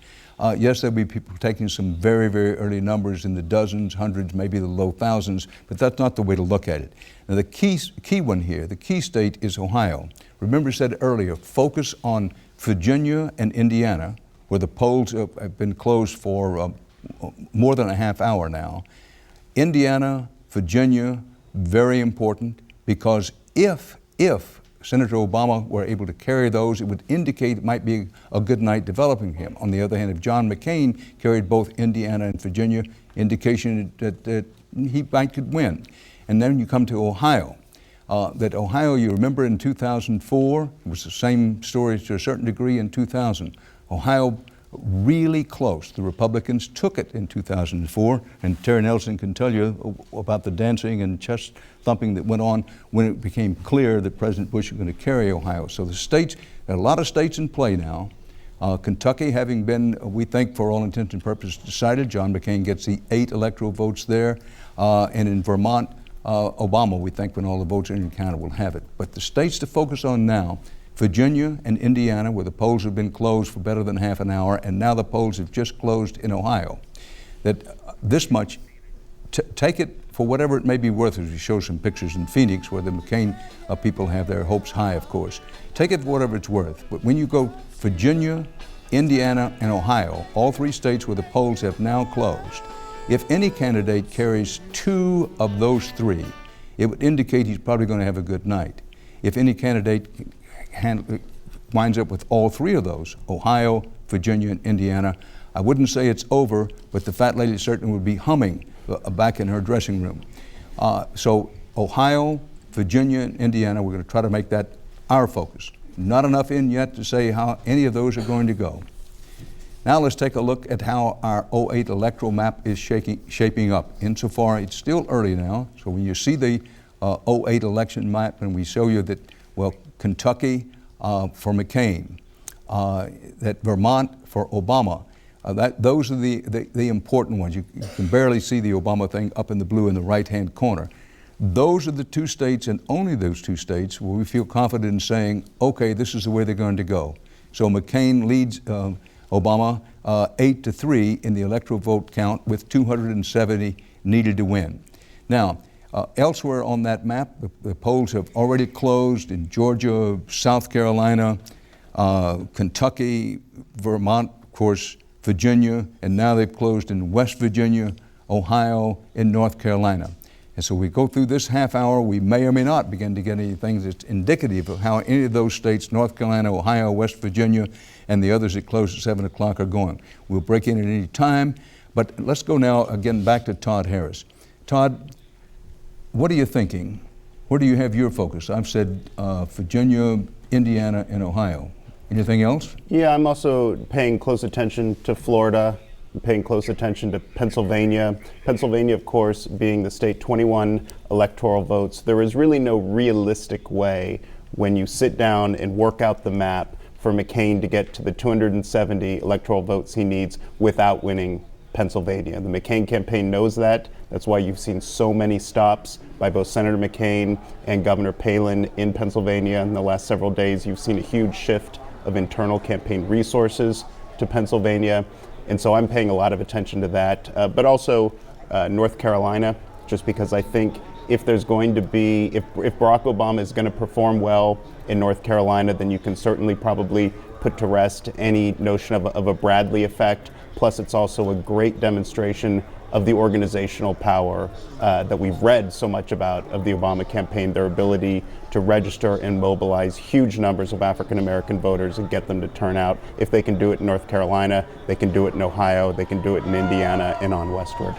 Yes, there'll be people taking some very, very early numbers in the dozens, hundreds, maybe the low thousands, but that's not the way to look at it. Now, the key one here, the key state is Ohio. Remember I said earlier, focus on Virginia and Indiana, where the polls have been closed for more than a half hour now. Indiana, Virginia, very important, because if Senator Obama were able to carry those, it would indicate it might be a good night developing him. On the other hand, if John McCain carried both Indiana and Virginia, indication that he could win. And then you come to Ohio. That Ohio, you remember in 2004, it was the same story to a certain degree in 2000. Ohio really close. The Republicans took it in 2004, and Terry Nelson can tell you about the dancing and chest thumping that went on when it became clear that President Bush was going to carry Ohio. So the states, there are a lot of states in play now. Kentucky having been, we think, for all intents and purposes decided, John McCain gets the 8 electoral votes there, and in Vermont, Obama, we think, when all the votes are counted, will have it. But the states to focus on now: Virginia and Indiana, where the polls have been closed for better than half an hour, and now the polls have just closed in Ohio. That this much, take it for whatever it may be worth, as we show some pictures in Phoenix, where the McCain people have their hopes high, of course. Take it for whatever it's worth. But when you go Virginia, Indiana, and Ohio, all 3 states where the polls have now closed, if any candidate carries 2 of those 3, it would indicate he's probably going to have a good night. If any candidate winds up with all 3 of those, Ohio, Virginia, and Indiana, I wouldn't say it's over, but the fat lady certainly would be humming back in her dressing room. So Ohio, Virginia, and Indiana, we're going to try to make that our focus. Not enough in yet to say how any of those are going to go. Now let's take a look at how our 08 electoral map is shaping up. Insofar, it's still early now, so when you see the 08 election map and we show you that, well, Kentucky for McCain, that Vermont for Obama, those are the important ones. You can barely see the Obama thing up in the blue in the right-hand corner. Those are the 2 states, and only those 2 states, where we feel confident in saying, okay, this is the way they're going to go. So McCain leads Obama 8-3 in the electoral vote count with 270 needed to win. Now, elsewhere on that map, the polls have already closed in Georgia, South Carolina, Kentucky, Vermont, of course, Virginia, and now they've closed in West Virginia, Ohio, and North Carolina. And so we go through this half hour, we may or may not begin to get anything that's indicative of how any of those states, North Carolina, Ohio, West Virginia, and the others that close at 7 o'clock are going. We'll break in at any time, but let's go now again back to Todd Harris. Todd, what are you thinking? Where do you have your focus? I've said Virginia, Indiana, and Ohio. Anything else? Yeah, I'm also paying close attention to Florida. I'm paying close attention to Pennsylvania. Pennsylvania, of course, being the state 21 electoral votes. There is really no realistic way when you sit down and work out the map for McCain to get to the 270 electoral votes he needs without winning Pennsylvania. The McCain campaign knows that. That's why you've seen so many stops by both Senator McCain and Governor Palin in Pennsylvania in the last several days. You've seen a huge shift of internal campaign resources to Pennsylvania. And so I'm paying a lot of attention to that, but also North Carolina, just because I think if there's going to be, if Barack Obama is going to perform well in North Carolina, then you can certainly probably put to rest any notion of a Bradley effect. Plus, it's also a great demonstration of the organizational power that we've read so much about of the Obama campaign, their ability to register and mobilize huge numbers of African American voters and get them to turn out. If they can do it in North Carolina, they can do it in Ohio, they can do it in Indiana and on westward.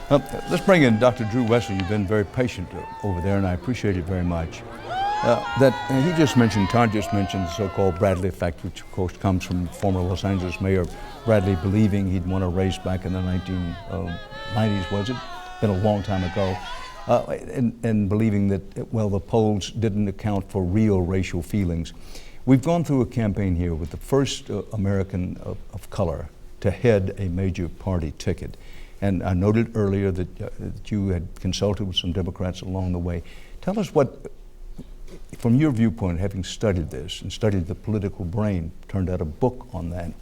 Let's bring in Dr. Drew Wesley. You've been very patient over there, and I appreciate it very much. He just mentioned, Todd just mentioned the so-called Bradley effect, which of course comes from former Los Angeles Mayor Bradley believing he'd won a race back in the 1990s, was it? Been a long time ago. And believing that, well, the polls didn't account for real racial feelings. We've gone through a campaign here with the first American of color to head a major party ticket. And I noted earlier that you had consulted with some Democrats along the way. Tell us what, from your viewpoint, having studied this and studied the political brain, turned out a book on that.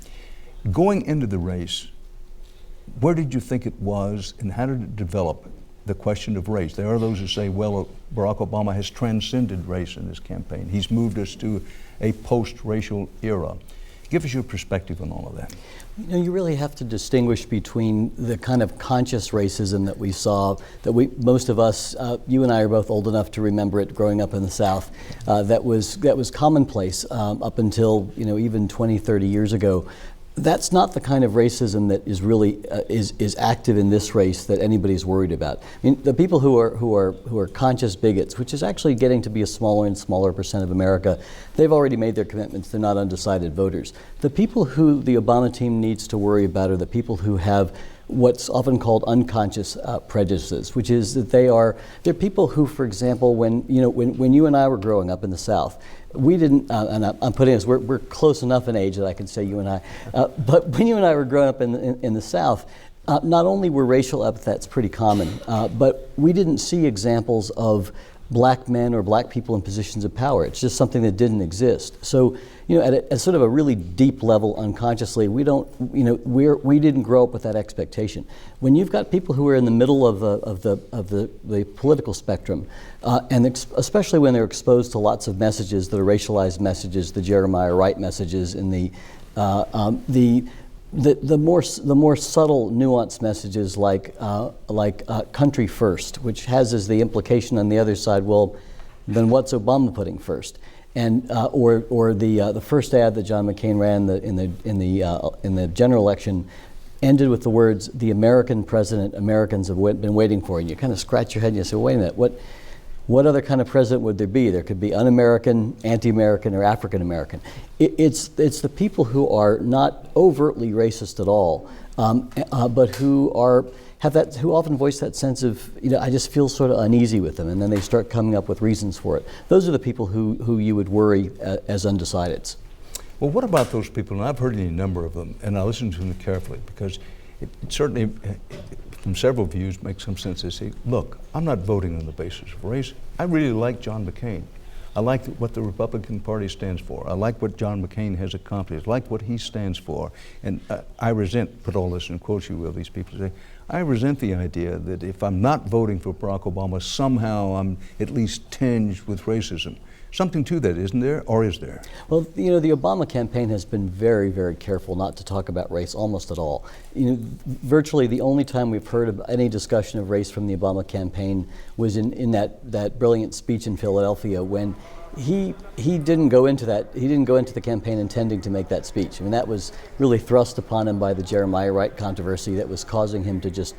Going into the race, where did you think it was and how did it develop, the question of race? There are those who say, well, Barack Obama has transcended race in his campaign. He's moved us to a post-racial era. Give us your perspective on all of that. You know, you really have to distinguish between the kind of conscious racism that we saw, that most of us, you and I are both old enough to remember it growing up in the South, that was commonplace up until, even 20, 30 years ago. That's not the kind of racism that is really is active in this race that anybody's worried about. I mean, the people who are conscious bigots, which is actually getting to be a smaller and smaller percent of America, they've already made their commitments. They're not undecided voters. The people who the Obama team needs to worry about are the people who have what's often called unconscious prejudices, which is that they're people who, for example, when you and I were growing up in the South, we didn't, and I'm putting this, we're close enough in age that I can say you and I, but when you and I were growing up in the South, not only were racial epithets pretty common, but we didn't see examples of black men or black people in positions of power. It's just something that didn't exist. So, at sort of a really deep level, unconsciously, we didn't grow up with that expectation. When you've got people who are in the middle of the political spectrum, and especially when they're exposed to lots of messages that are racialized messages, the Jeremiah Wright messages, and the more subtle, nuanced messages like country first, which has as the implication on the other side, well, then what's Obama putting first? And or the first ad that John McCain ran in the general election ended with the words, "The American president Americans have been waiting for." And you kind of scratch your head and you say, wait a minute, what other kind of president would there be? There could be un-American, anti-American, or African-American. It's the people who are not overtly racist at all, but who often voice that sense of, I just feel sort of uneasy with them, and then they start coming up with reasons for it. Those are the people who you would worry as undecideds. Well, what about those people? And I've heard any number of them, and I listen to them carefully because it certainly, from several views, makes some sense. They say, look, I'm not voting on the basis of race. I really like John McCain. I like what the Republican Party stands for. I like what John McCain has accomplished. I like what he stands for. And I resent, put all this in quotes you will, these people say, I resent the idea that if I'm not voting for Barack Obama, somehow I'm at least tinged with racism. Something to that, isn't there, or is there? Well, the Obama campaign has been very, very careful not to talk about race almost at all. Virtually the only time we've heard of any discussion of race from the Obama campaign was in that brilliant speech in Philadelphia when he didn't go into that. He didn't go into the campaign intending to make that speech. I mean, that was really thrust upon him by the Jeremiah Wright controversy that was causing him to just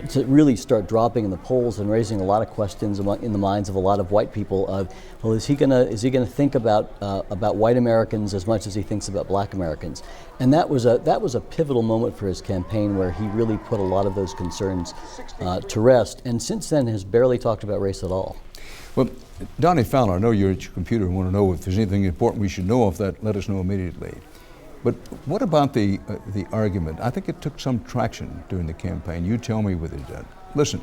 to really start dropping in the polls and raising a lot of questions in the minds of a lot of white people of, well, is he gonna think about white Americans as much as he thinks about black Americans? And that was a pivotal moment for his campaign where he really put a lot of those concerns to rest, and since then has barely talked about race at all. Well, Donnie Fowler, I know you're at your computer and want to know if there's anything important we should know of that, let us know immediately. But what about the argument? I think it took some traction during the campaign. You tell me whether it did. Listen,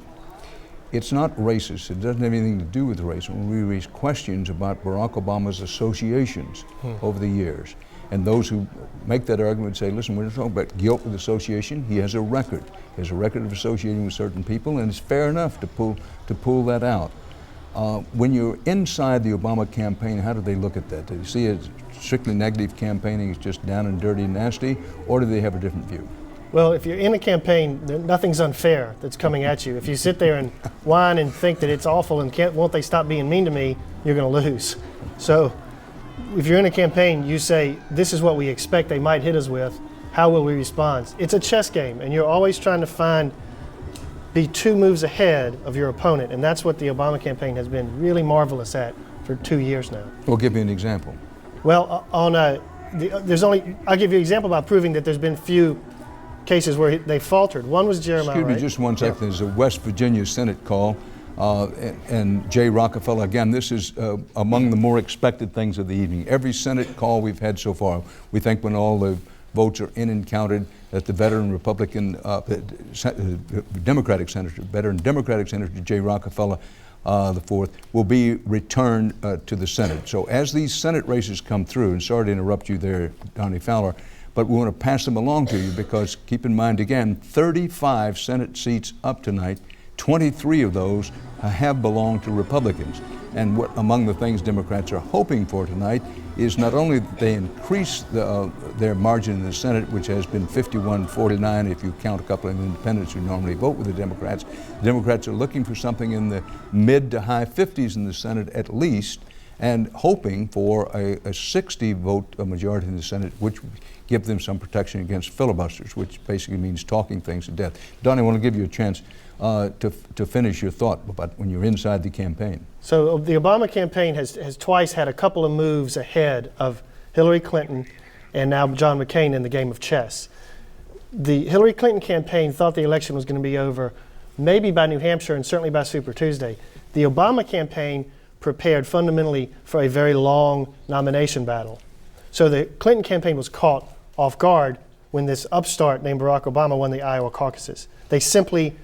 it's not racist. It doesn't have anything to do with race. When we raise questions about Barack Obama's associations over the years, and those who make that argument say, listen, we're talking about guilt with association. He has a record. He has a record of associating with certain people, and it's fair enough to pull that out. When you're inside the Obama campaign, how do they look at that? Do you see it as strictly negative campaigning, it's just down and dirty and nasty, or do they have a different view? Well, if you're in a campaign, nothing's unfair that's coming at you. If you sit there and whine and think that it's awful and won't they stop being mean to me, you're going to lose. So if you're in a campaign, you say, this is what we expect they might hit us with. How will we respond? It's a chess game, and you're always trying to be 2 moves ahead of your opponent, and that's what the Obama campaign has been really marvelous at for 2 years now. Well, give me an example. Well, I'll give you an example by proving that there's been few cases where they faltered. One was Jeremiah Excuse me Wright. just one second. There's a West Virginia Senate call, and Jay Rockefeller, again, this is among the more expected things of the evening. Every Senate call we've had so far, we think when all the votes are in and counted, that the veteran Republican, Democratic Senator, veteran Democratic Senator Jay Rockefeller the fourth, will be returned to the Senate. So as these Senate races come through, and sorry to interrupt you there, Donnie Fowler, but we want to pass them along to you because keep in mind again, 35 Senate seats up tonight, 23 of those have belonged to Republicans. And what among the things Democrats are hoping for tonight is not only that they increase their margin in the Senate, which has been 51-49 if you count a couple of independents who normally vote with the Democrats. The Democrats are looking for something in the mid to high 50s in the Senate at least, and hoping for a 60 vote majority in the Senate, which would give them some protection against filibusters, which basically means talking things to death. Donnie, I want to give you a chance to finish your thought about when you're inside the campaign. So the Obama campaign has twice had a couple of moves ahead of Hillary Clinton and now John McCain in the game of chess. The Hillary Clinton campaign thought the election was going to be over maybe by New Hampshire and certainly by Super Tuesday. The Obama campaign prepared fundamentally for a very long nomination battle. So the Clinton campaign was caught off guard when this upstart named Barack Obama won the Iowa caucuses. They simply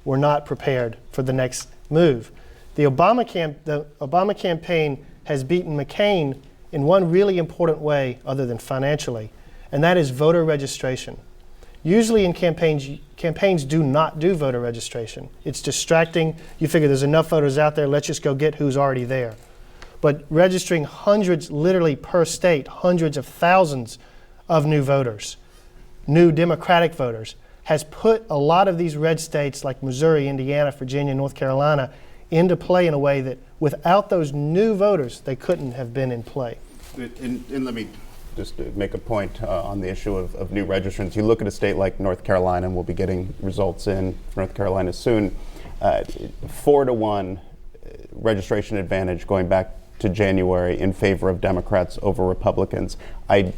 were not prepared for the next move. The Obama campaign has beaten McCain in one really important way other than financially, and that is voter registration. Usually in campaigns do not do voter registration. It's distracting. You figure there's enough voters out there, let's just go get who's already there. But registering hundreds, literally per state, hundreds of thousands of new voters, new Democratic voters, has put a lot of these red states like Missouri, Indiana, Virginia, North Carolina into play in a way that without those new voters, they couldn't have been in play. And let me just make a point on the issue of new registrants. You look at a state like North Carolina, and we'll be getting results in North Carolina soon, 4-1 registration advantage going back to January in favor of Democrats over Republicans. I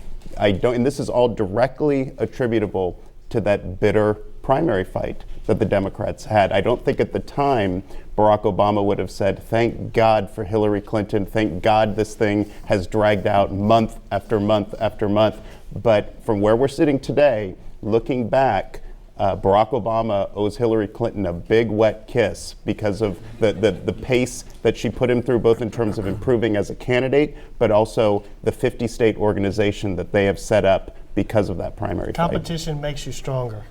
don't, and this is all directly attributable to that bitter primary fight that the Democrats had. I don't think at the time Barack Obama would have said, thank God for Hillary Clinton, thank God this thing has dragged out month after month after month. But from where we're sitting today, looking back, Barack Obama owes Hillary Clinton a big wet kiss because of the pace that she put him through, both in terms of improving as a candidate, but also the 50-state organization that they have set up because of that primary fight. Competition makes you stronger.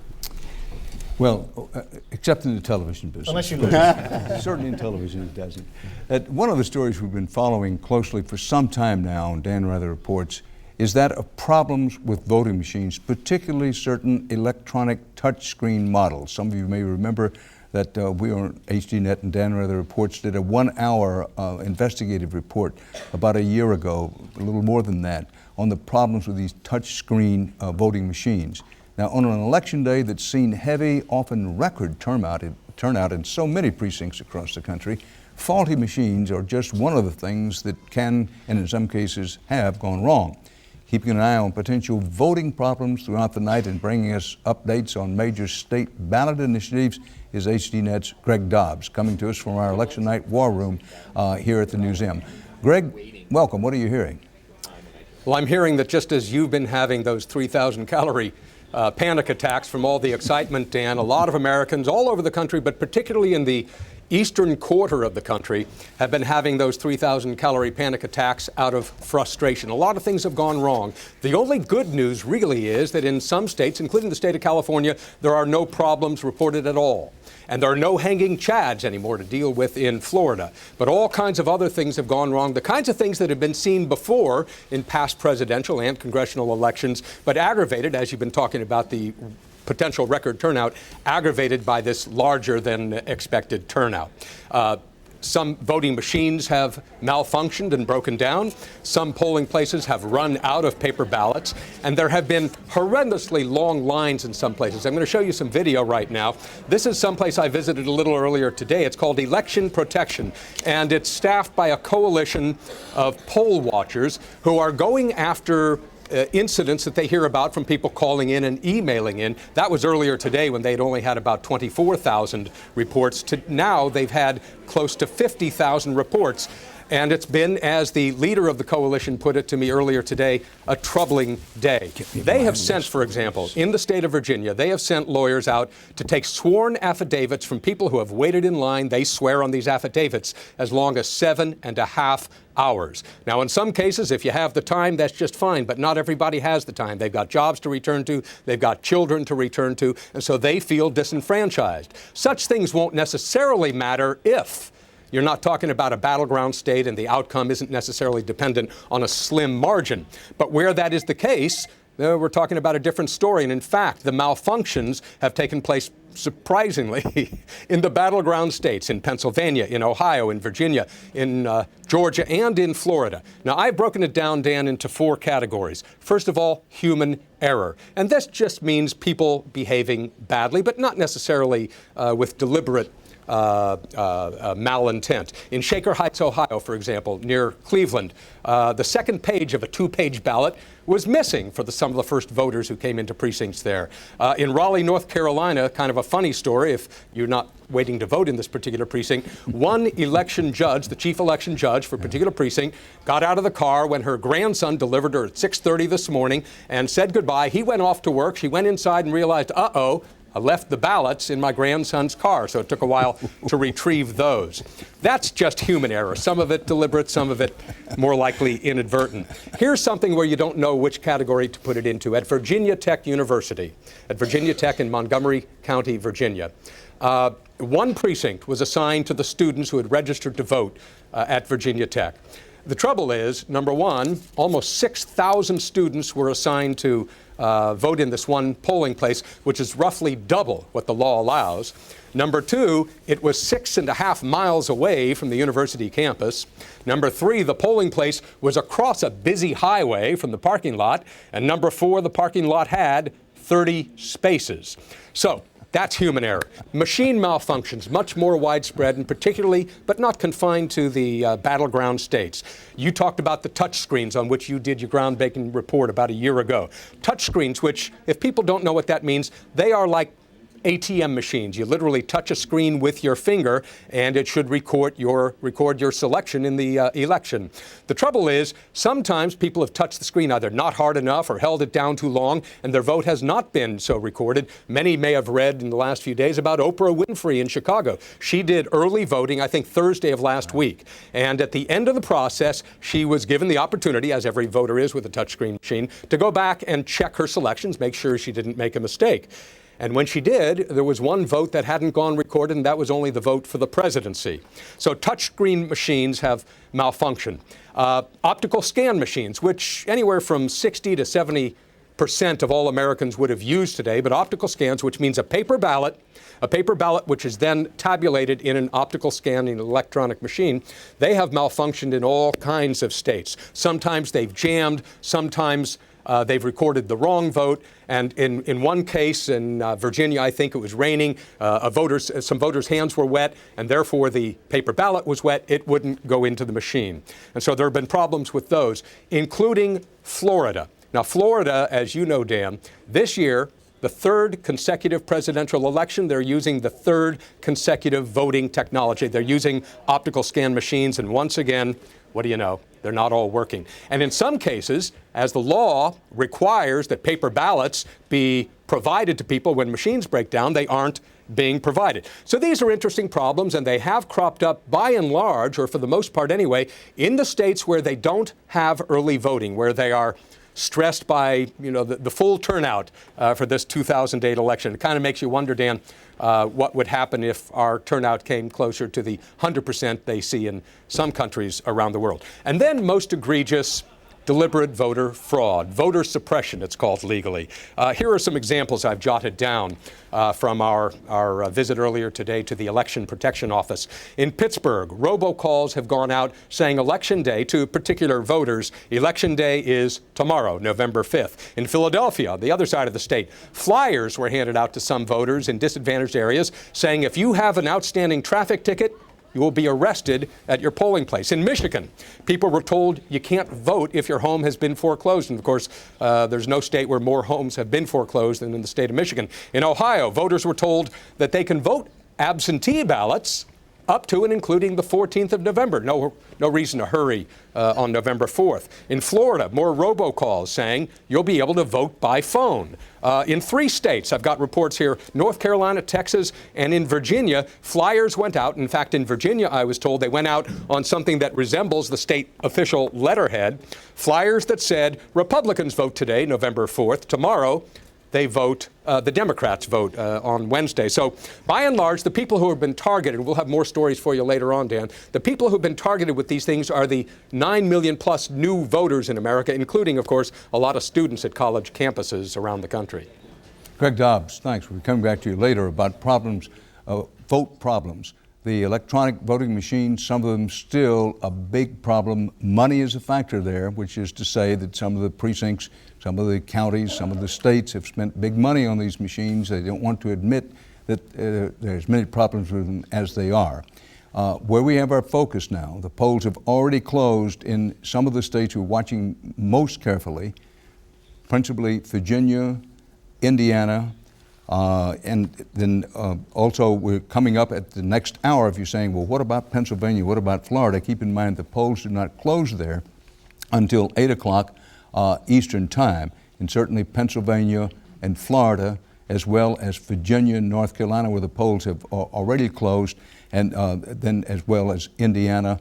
Well, except in the television business. Unless you lose. Certainly in television it doesn't. One of the stories we've been following closely for some time now, and Dan Rather reports, is that of problems with voting machines, particularly certain electronic touchscreen models. Some of you may remember that we on HDNet and Dan Rather Reports did a 1-hour investigative report about a year ago, a little more than that, on the problems with these touchscreen voting machines. Now, on an election day that's seen heavy, often record turnout in so many precincts across the country, faulty machines are just one of the things that can, and in some cases have, gone wrong. Keeping an eye on potential voting problems throughout the night and bringing us updates on major state ballot initiatives is HDNet's Greg Dobbs, coming to us from our election night war room here at the museum. Greg, welcome. What are you hearing? Well, I'm hearing that just as you've been having those 3,000 calorie panic attacks from all the excitement, Dan, a lot of Americans all over the country, but particularly in the eastern quarter of the country, have been having those 3,000 calorie panic attacks out of frustration. A lot of things have gone wrong. The only good news really is that in some states, including the state of California, there are no problems reported at all. And there are no hanging chads anymore to deal with in Florida. But all kinds of other things have gone wrong, the kinds of things that have been seen before in past presidential and congressional elections, but aggravated, as you've been talking about the potential record turnout, aggravated by this larger than expected turnout. Some voting machines have malfunctioned and broken down. Some polling places have run out of paper ballots. And there have been horrendously long lines in some places. I'm going to show you some video right now. This is someplace I visited a little earlier today. It's called Election Protection. And it's staffed by a coalition of poll watchers who are going after incidents that they hear about from people calling in and emailing in. That was earlier today when they'd only had about 24,000 reports. To now they've had close to 50,000 reports. And it's been, as the leader of the coalition put it to me earlier today, a troubling day. They have sent, for example, in the state of Virginia, they have sent lawyers out to take sworn affidavits from people who have waited in line. They swear on these affidavits as long as 7.5 hours. Now, in some cases, if you have the time, that's just fine, but not everybody has the time. They've got jobs to return to, they've got children to return to, and so they feel disenfranchised. Such things won't necessarily matter if you're not talking about a battleground state and the outcome isn't necessarily dependent on a slim margin. But where that is the case, we're talking about a different story. And in fact, the malfunctions have taken place surprisingly in the battleground states, in Pennsylvania, in Ohio, in Virginia, in Georgia, and in Florida. Now, I've broken it down, Dan, into 4 categories. First of all, human error. And this just means people behaving badly, but not necessarily with deliberate malintent. In Shaker Heights, Ohio, for example, near Cleveland, the second page of a 2-page ballot was missing for some of the first voters who came into precincts there. In Raleigh, North Carolina, kind of a funny story if you're not waiting to vote in this particular precinct, one election judge, the chief election judge for a particular precinct, got out of the car when her grandson delivered her at 6:30 this morning and said goodbye. He went off to work. She went inside and realized, uh-oh, I left the ballots in my grandson's car, so it took a while to retrieve those. That's just human error. Some of it deliberate, some of it more likely inadvertent. Here's something where you don't know which category to put it into. At Virginia Tech University, at Virginia Tech in Montgomery County, Virginia, one precinct was assigned to the students who had registered to vote at Virginia Tech. The trouble is, number one, almost 6,000 students were assigned to vote in this one polling place, which is roughly double what the law allows. Number two, it was 6.5 miles away from the university campus. Number three, the polling place was across a busy highway from the parking lot. And number four, the parking lot had 30 spaces. So that's human error. Machine malfunctions, much more widespread, and particularly, but not confined to the battleground states. You talked about the touch screens on which you did your groundbreaking report about a year ago. Touch screens, which, if people don't know what that means, they are like ATM machines. You literally touch a screen with your finger and it should record your selection in the election. The trouble is, sometimes people have touched the screen either not hard enough or held it down too long, and their vote has not been so recorded. Many may have read in the last few days about Oprah Winfrey in Chicago. She did early voting, I think Thursday of last week. And at the end of the process, she was given the opportunity, as every voter is with a touchscreen machine, to go back and check her selections, make sure she didn't make a mistake. And when she did, there was one vote that hadn't gone recorded, and that was only the vote for the presidency. So touchscreen machines have malfunctioned. Optical scan machines, which anywhere from 60 to 70% of all Americans would have used today, but optical scans, which means a paper ballot which is then tabulated in an optical scanning electronic machine, they have malfunctioned in all kinds of states. Sometimes they've jammed, sometimes they've recorded the wrong vote. And in one case in Virginia, I think it was raining, some voters' hands were wet, and therefore the paper ballot was wet. It wouldn't go into the machine. And so there have been problems with those, including Florida. Now, Florida, as you know, Dan, this year, the third consecutive presidential election, they're using the third consecutive voting technology. They're using optical scan machines, and once again, what do you know? They're not all working. And in some cases, as the law requires that paper ballots be provided to people when machines break down, they aren't being provided. So these are interesting problems, and they have cropped up by and large, or for the most part anyway, in the states where they don't have early voting, where they are stressed by the full turnout for this 2008 election. It kind of makes you wonder, Dan, what would happen if our turnout came closer to the 100% they see in some countries around the world. And then most egregious, deliberate voter fraud, voter suppression, it's called legally. Here are some examples I've jotted down from our visit earlier today to the Election Protection Office. In Pittsburgh, robocalls have gone out saying Election Day to particular voters. Election Day is tomorrow, November 5th. In Philadelphia, on the other side of the state, flyers were handed out to some voters in disadvantaged areas saying if you have an outstanding traffic ticket, you will be arrested at your polling place. In Michigan, people were told you can't vote if your home has been foreclosed. And of course, there's no state where more homes have been foreclosed than in the state of Michigan. In Ohio, voters were told that they can vote absentee ballots up to and including the 14th of November. No reason to hurry on November 4th. In Florida, more robocalls saying you'll be able to vote by phone. In 3 states, I've got reports here, North Carolina, Texas, and in Virginia, flyers went out. In fact, in Virginia, I was told they went out on something that resembles the state official letterhead, flyers that said Republicans vote today, November 4th. Tomorrow, they vote, the Democrats vote on Wednesday. So by and large, the people who have been targeted, we'll have more stories for you later on, Dan, the people who have been targeted with these things are the 9 million plus new voters in America, including, of course, a lot of students at college campuses around the country. Greg Dobbs, thanks. We'll come back to you later about problems, vote problems. The electronic voting machines, some of them still a big problem. Money is a factor there, which is to say that some of the precincts, some of the counties, some of the states have spent big money on these machines. They don't want to admit that there's many problems with them as they are. Where we have our focus now, the polls have already closed in some of the states we're watching most carefully, principally Virginia, Indiana, and then also we're coming up at the next hour. If you're saying, well, what about Pennsylvania? What about Florida? Keep in mind the polls do not close there until 8 o'clock Eastern time. And certainly Pennsylvania and Florida, as well as Virginia and North Carolina, where the polls have already closed, and then as well as Indiana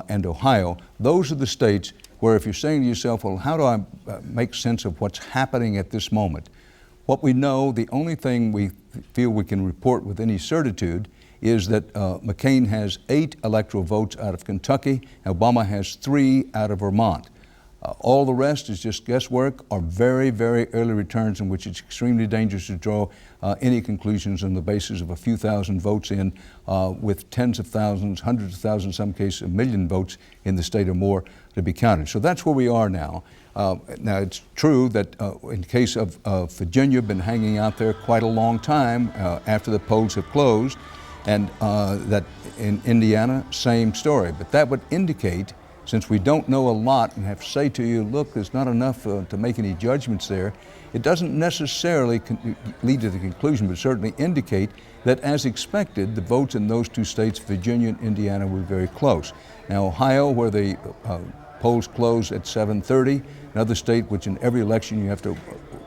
and Ohio. Those are the states where if you're saying to yourself, well, how do I make sense of what's happening at this moment? What we know, the only thing we feel we can report with any certitude is that McCain has 8 electoral votes out of Kentucky, Obama has 3 out of Vermont. All the rest is just guesswork or very, very early returns in which it's extremely dangerous to draw any conclusions on the basis of a few thousand votes in with tens of thousands, hundreds of thousands, in some cases a million votes in the state or more to be counted. So that's where we are now. Now, it's true that in case of Virginia, been hanging out there quite a long time after the polls have closed, and that in Indiana, same story. But that would indicate, since we don't know a lot and have to say to you, look, there's not enough to make any judgments there, it doesn't necessarily lead to the conclusion, but certainly indicate that as expected, the votes in those 2 states, Virginia and Indiana, were very close. Now, Ohio, where the polls close at 7:30, another state which in every election you have to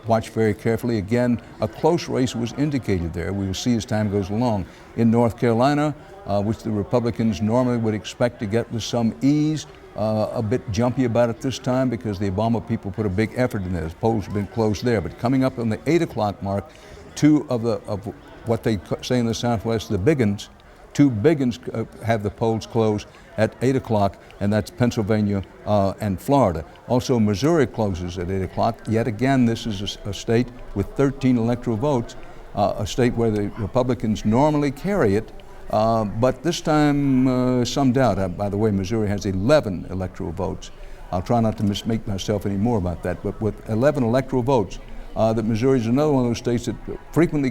watch very carefully. Again, a close race was indicated there. We will see as time goes along. In North Carolina, which the Republicans normally would expect to get with some ease, a bit jumpy about it this time because the Obama people put a big effort in there. The polls have been closed there. But coming up on the 8 o'clock mark, 2 of what they say in the Southwest, the big uns, 2 big uns have the polls closed at 8 o'clock, and that's Pennsylvania and Florida. Also, Missouri closes at 8 o'clock. Yet again, this is a state with 13 electoral votes, a state where the Republicans normally carry it, but this time some doubt. By the way, Missouri has 11 electoral votes. I'll try not to misspeak myself anymore about that, but with 11 electoral votes, that Missouri is another one of those states that frequently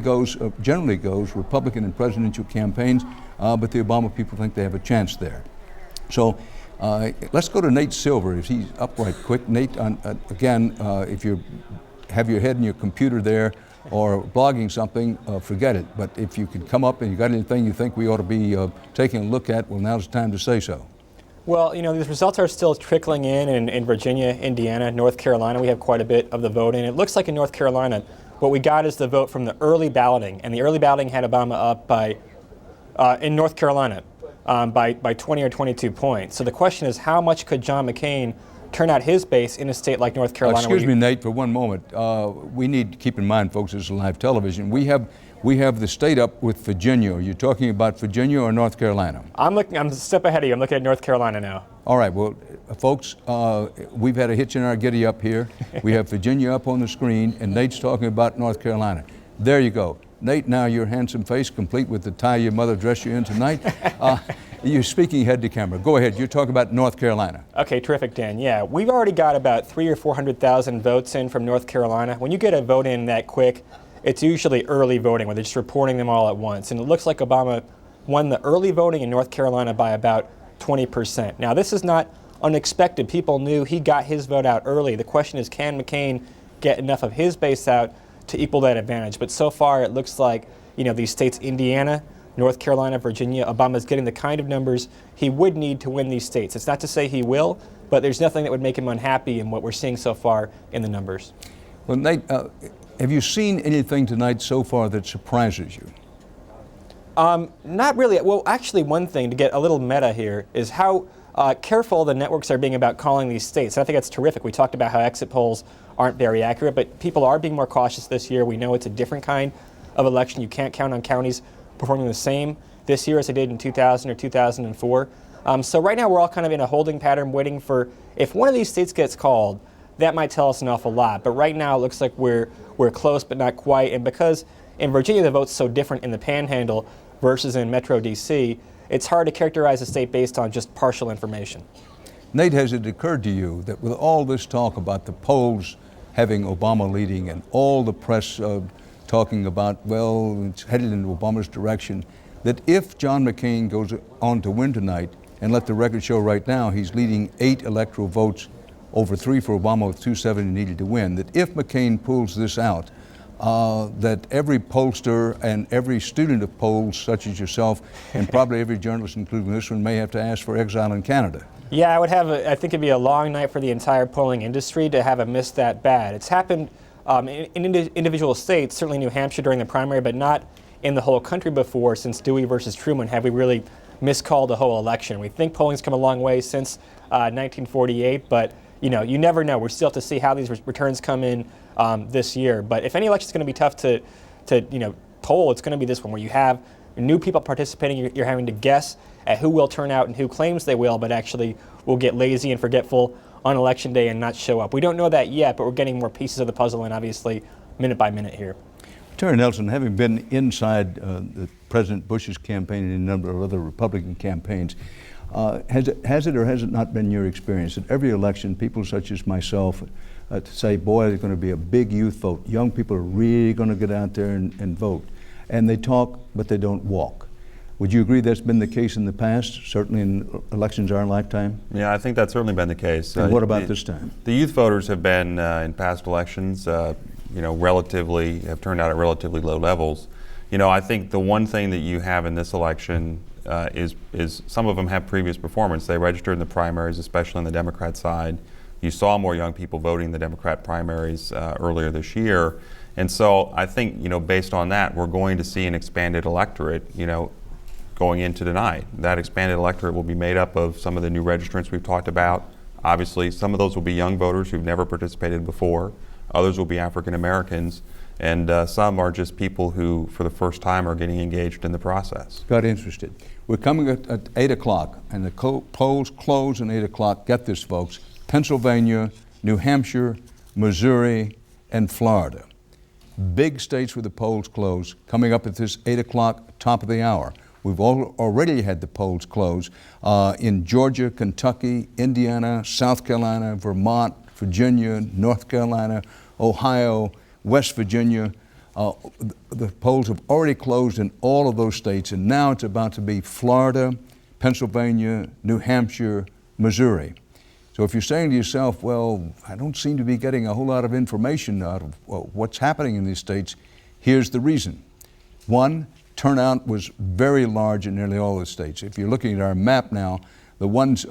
generally goes Republican in presidential campaigns, but the Obama people think they have a chance there. So let's go to Nate Silver, if he's up right quick. Nate, again, if you have your head in your computer there or blogging something, forget it. But if you could come up and you got anything you think we ought to be taking a look at, well, now's the time to say so. Well, these results are still trickling in Virginia, Indiana, North Carolina. We have quite a bit of the voting. It looks like in North Carolina, what we got is the vote from the early balloting, and the early balloting had Obama up by, in North Carolina, by 20 or 22 points. So the question is, how much could John McCain turn out his base in a state like North Carolina? Excuse me, Nate, for one moment. We need to keep in mind, folks, this is live television. We have the state up with Virginia. Are you talking about Virginia or North Carolina? I'm a step ahead of you. I'm looking at North Carolina now. All right, well, folks, we've had a hitch in our giddy up here. We have Virginia up on the screen, and Nate's talking about North Carolina. There you go. Nate, now your handsome face, complete with the tie your mother dressed you in tonight. You're speaking head to camera. Go ahead. You're talking about North Carolina. Okay, terrific, Dan. Yeah, we've already got about 300,000 or 400,000 votes in from North Carolina. When you get a vote in that quick, it's usually early voting, where they're just reporting them all at once. And it looks like Obama won the early voting in North Carolina by about 20%. Now, this is not unexpected. People knew he got his vote out early. The question is, can McCain get enough of his base out to equal that advantage? But so far, it looks like, these states, Indiana, North Carolina, Virginia, Obama's getting the kind of numbers he would need to win these states. It's not to say he will, but there's nothing that would make him unhappy in what we're seeing so far in the numbers. Well, Nate, have you seen anything tonight so far that surprises you? Not really. Well, actually, one thing, to get a little meta here, is how careful the networks are being about calling these states. And I think that's terrific. We talked about how exit polls aren't very accurate, but people are being more cautious this year. We know it's a different kind of election. You can't count on counties performing the same this year as they did in 2000 or 2004. So right now we're all kind of in a holding pattern, waiting for, if one of these states gets called, that might tell us an awful lot. But right now it looks like we're close, but not quite. And because in Virginia the vote's so different in the Panhandle versus in Metro D.C., it's hard to characterize a state based on just partial information. Nate, has it occurred to you that with all this talk about the polls having Obama leading and all the press talking about, well, it's headed in Obama's direction, that if John McCain goes on to win tonight, and let the record show right now he's leading 8 electoral votes over 3 for Obama with 270 needed to win, that if McCain pulls this out, that every pollster and every student of polls, such as yourself, and probably every journalist, including this one, may have to ask for exile in Canada? Yeah, I think it'd be a long night for the entire polling industry to have a miss that bad. It's happened in individual states, certainly New Hampshire during the primary, but not in the whole country before. Since Dewey versus Truman, have we really miscalled the whole election? We think polling's come a long way since 1948, but you never know. We still have to see how these returns come in this year. But if any election's going to be tough to poll, it's going to be this one, where you have new people participating. You're having to guess at who will turn out and who claims they will, but actually will get lazy and forgetful on election day and not show up. We don't know that yet, but we're getting more pieces of the puzzle, and obviously minute by minute here. Terry Nelson, having been inside President Bush's campaign and a number of other Republican campaigns, has it or has it not been your experience that every election, people such as myself say, boy, there's going to be a big youth vote. Young people are really going to get out there and vote. And they talk, but they don't walk. Would you agree that's been the case in the past, certainly in elections our lifetime? Yeah, I think that's certainly been the case. And what about this time? The youth voters have been, in past elections, relatively, have turned out at relatively low levels. I think the one thing that you have in this election is some of them have previous performance. They registered in the primaries, especially on the Democrat side. You saw more young people voting in the Democrat primaries earlier this year. And so I think, based on that, we're going to see an expanded electorate, going into tonight. That expanded electorate will be made up of some of the new registrants we've talked about. Obviously, some of those will be young voters who've never participated before. Others will be African Americans. And some are just people who, for the first time, are getting engaged in the process. Got interested. We're coming at 8 o'clock, and the polls close at 8 o'clock. Get this, folks. Pennsylvania, New Hampshire, Missouri, and Florida. Big states where the polls close, coming up at this 8 o'clock, top of the hour. We've already had the polls close in Georgia, Kentucky, Indiana, South Carolina, Vermont, Virginia, North Carolina, Ohio, West Virginia. The polls have already closed in all of those states, and now it's about to be Florida, Pennsylvania, New Hampshire, Missouri. So if you're saying to yourself, well, I don't seem to be getting a whole lot of information out of what's happening in these states, here's the reason. One, turnout was very large in nearly all the states. If you're looking at our map now, the ones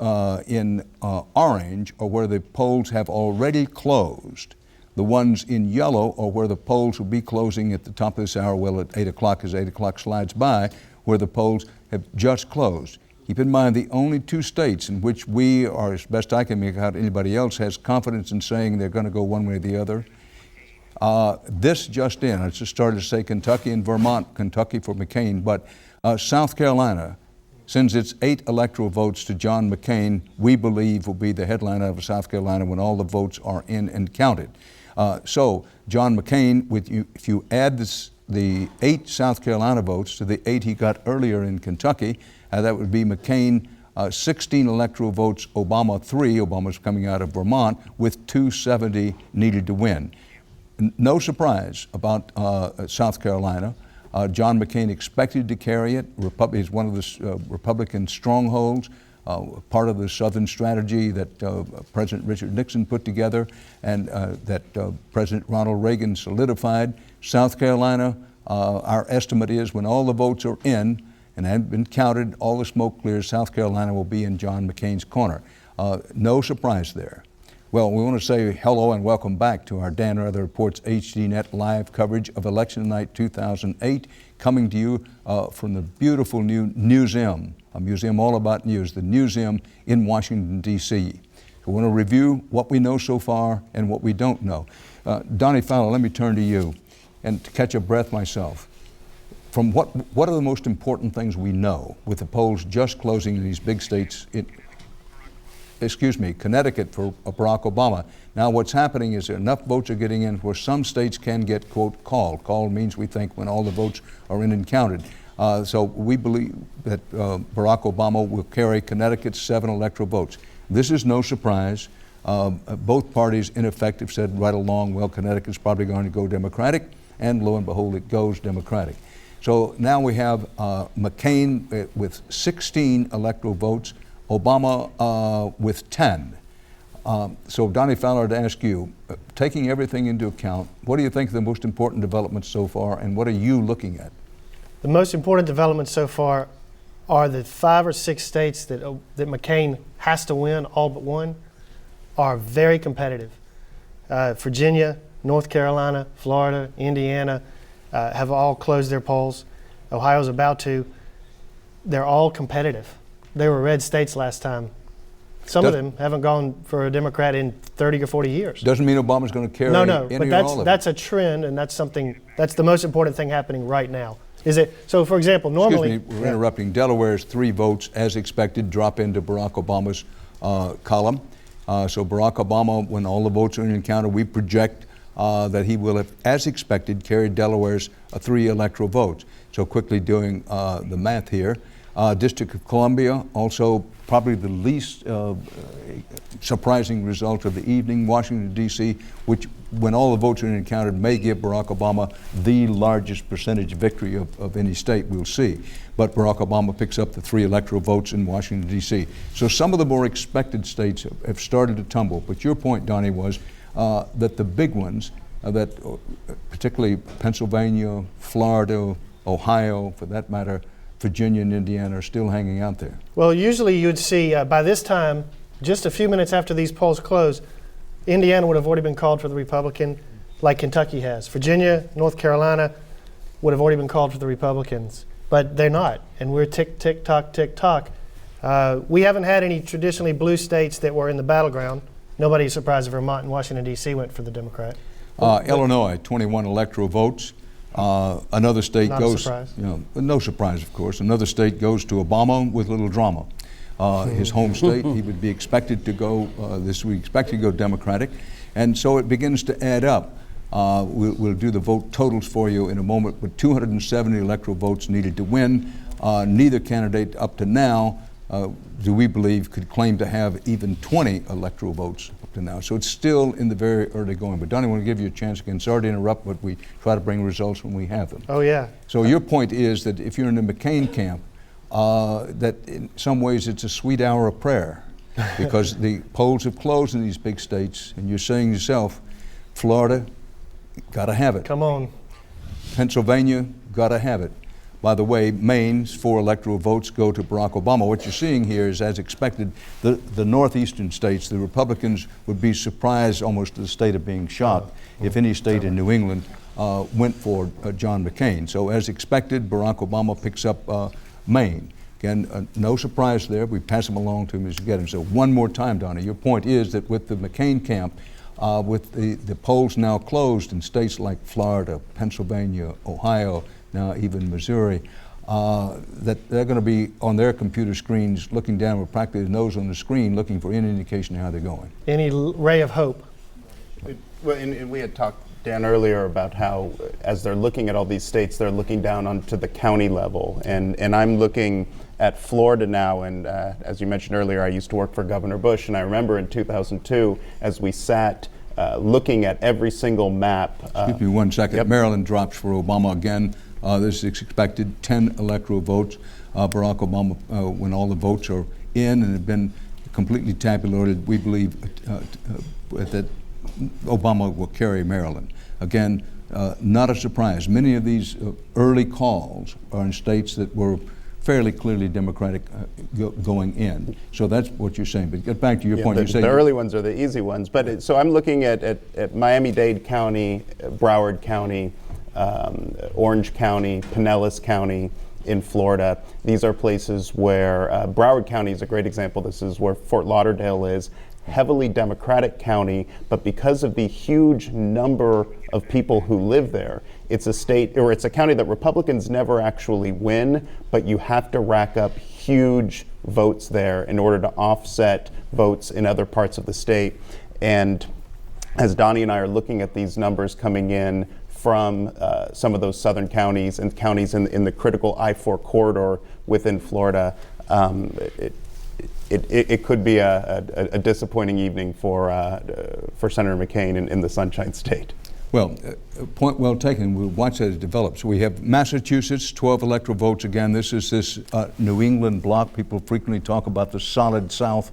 in orange are where the polls have already closed. The ones in yellow are where the polls will be closing at the top of this hour, well, at 8 o'clock as 8 o'clock slides by, where the polls have just closed. Keep in mind, the only two states in which we, or as best I can make out, anybody else has confidence in saying they're going to go one way or the other. This just in, I just started to say Kentucky and Vermont, Kentucky for McCain, but South Carolina sends its 8 electoral votes to John McCain, we believe will be the headliner of South Carolina when all the votes are in and counted. So John McCain, if you add the 8 South Carolina votes to the 8 he got earlier in Kentucky, that would be McCain 16 electoral votes, Obama 3, Obama's coming out of Vermont, with 270 needed to win. No surprise about South Carolina. John McCain expected to carry it. Is one of the Republican strongholds, part of the Southern strategy that President Richard Nixon put together and that President Ronald Reagan solidified. South Carolina, our estimate is when all the votes are in and have been counted, all the smoke clears, South Carolina will be in John McCain's corner. No surprise there. Well, we want to say hello and welcome back to our Dan Rather Reports HDNet live coverage of Election Night 2008, coming to you from the beautiful new Newseum, a museum all about news, the Newseum in Washington, D.C. We want to review what we know so far and what we don't know. Donnie Fowler, let me turn to you and to catch a breath myself. From what are the most important things we know with the polls just closing in these big states? Connecticut for Barack Obama. Now what's happening is enough votes are getting in where some states can get, quote, called. Called means we think when all the votes are in and counted. So we believe that Barack Obama will carry Connecticut's 7 electoral votes. This is no surprise. Both parties, in effect, have said right along, well, Connecticut's probably going to go Democratic, and lo and behold, it goes Democratic. So now we have McCain with 16 electoral votes, Obama with 10. So Donnie Fowler, to ask you, taking everything into account, what do you think are the most important developments so far, and what are you looking at? The most important developments so far are the 5 or 6 states that McCain has to win, all but one, are very competitive. Virginia, North Carolina, Florida, Indiana have all closed their polls. Ohio's about to. They're all competitive. They were red states last time. Some of them haven't gone for a Democrat in 30 or 40 years. Doesn't mean Obama's going to carry any or all of it. That's a trend, and that's the most important thing happening right now. So for example, normally... Excuse me, we're interrupting. Delaware's 3 votes, as expected, drop into Barack Obama's column. So Barack Obama, when all the votes are in and counted, we project that he will have, as expected, carried Delaware's 3 electoral votes. So quickly doing the math here. District of Columbia, also probably the least surprising result of the evening. Washington, D.C., which, when all the votes are in and counted, may give Barack Obama the largest percentage victory of any state, we'll see. But Barack Obama picks up the 3 electoral votes in Washington, D.C. So some of the more expected states have started to tumble. But your point, Donnie, was that the big ones, that particularly Pennsylvania, Florida, Ohio, for that matter, Virginia and Indiana are still hanging out there. Well, usually you'd see by this time, just a few minutes after these polls close, Indiana would have already been called for the Republican, like Kentucky has. Virginia, North Carolina would have already been called for the Republicans, but they're not. And we're tick, tick, tock, tick, tock. We haven't had any traditionally blue states that were in the battleground. Nobody's surprised if Vermont and Washington, D.C. went for the Democrat. Illinois, 21 electoral votes. Another state goes, no surprise, of course. Another state goes to Obama with little drama. His home state, he would be expected to go, we expect to go Democratic. And so it begins to add up. We'll do the vote totals for you in a moment, but 270 electoral votes needed to win. Neither candidate up to now, do we believe, could claim to have even 20 electoral votes up to now. So it's still in the very early going. But Donnie, I want to give you a chance again. Sorry to interrupt, but we try to bring results when we have them. Oh, yeah. So your point is that if you're in the McCain camp, that in some ways it's a sweet hour of prayer because the polls have closed in these big states, and you're saying yourself, Florida, gotta have it. Come on. Pennsylvania, gotta have it. By the way, Maine's 4 electoral votes go to Barack Obama. What you're seeing here is, as expected, the northeastern states, the Republicans would be surprised almost to the state of being shocked if any state in New England went for John McCain. So as expected, Barack Obama picks up Maine. Again, no surprise there. We pass him along to him as we get him. So one more time, Donnie, your point is that with the McCain camp, with the polls now closed in states like Florida, Pennsylvania, Ohio, now even Missouri, that they're going to be on their computer screens looking down with practically their nose on the screen looking for any indication of how they're going. Any ray of hope. Well, and we had talked, Dan, earlier about how as they're looking at all these states, they're looking down onto the county level. And I'm looking at Florida now, and as you mentioned earlier, I used to work for Governor Bush, and I remember in 2002, as we sat looking at every single map. Excuse me 1 second. Yep. Maryland drops for Obama again. This is expected, 10 electoral votes. Barack Obama, when all the votes are in and have been completely tabulated, we believe that Obama will carry Maryland. Again, not a surprise. Many of these early calls are in states that were fairly clearly Democratic going in. So that's what you're saying. But get back to your point. The early ones are the easy ones. But so I'm looking at Miami-Dade County, Broward County, Orange County, Pinellas County in Florida. These are places where Broward County is a great example. This is where Fort Lauderdale is. Heavily Democratic county, but because of the huge number of people who live there, it's a state, or it's a county that Republicans never actually win, but you have to rack up huge votes there in order to offset votes in other parts of the state. And as Donnie and I are looking at these numbers coming in from some of those southern counties and counties in the critical I-4 corridor within Florida, it could be a disappointing evening for Senator McCain in the Sunshine State. Well, point well taken. We'll watch as it develops. We have Massachusetts, 12 electoral votes again. This is this New England bloc. People frequently talk about the solid South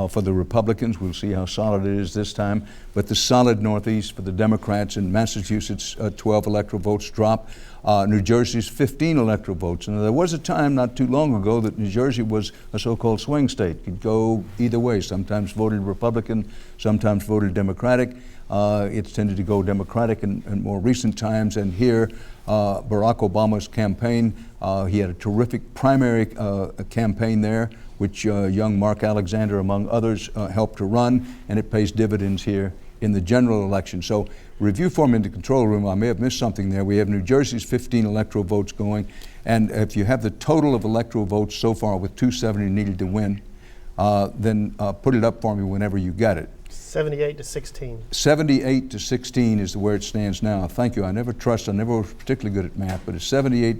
for the Republicans. We'll see how solid it is this time. But the solid Northeast for the Democrats. In Massachusetts, 12 electoral votes drop. New Jersey's 15 electoral votes. And there was a time not too long ago that New Jersey was a so-called swing state. Could go either way. Sometimes voted Republican, sometimes voted Democratic. It's tended to go Democratic in more recent times. And here, Barack Obama's campaign, he had a terrific primary campaign there, which young Mark Alexander, among others, helped to run, and it pays dividends here in the general election. So review for me in the control room. I may have missed something there. We have New Jersey's 15 electoral votes going, and if you have the total of electoral votes so far with 270 needed to win, then put it up for me whenever you get it. 78 to 16. 78 to 16 is where it stands now. Thank you. I never was particularly good at math, but it's 78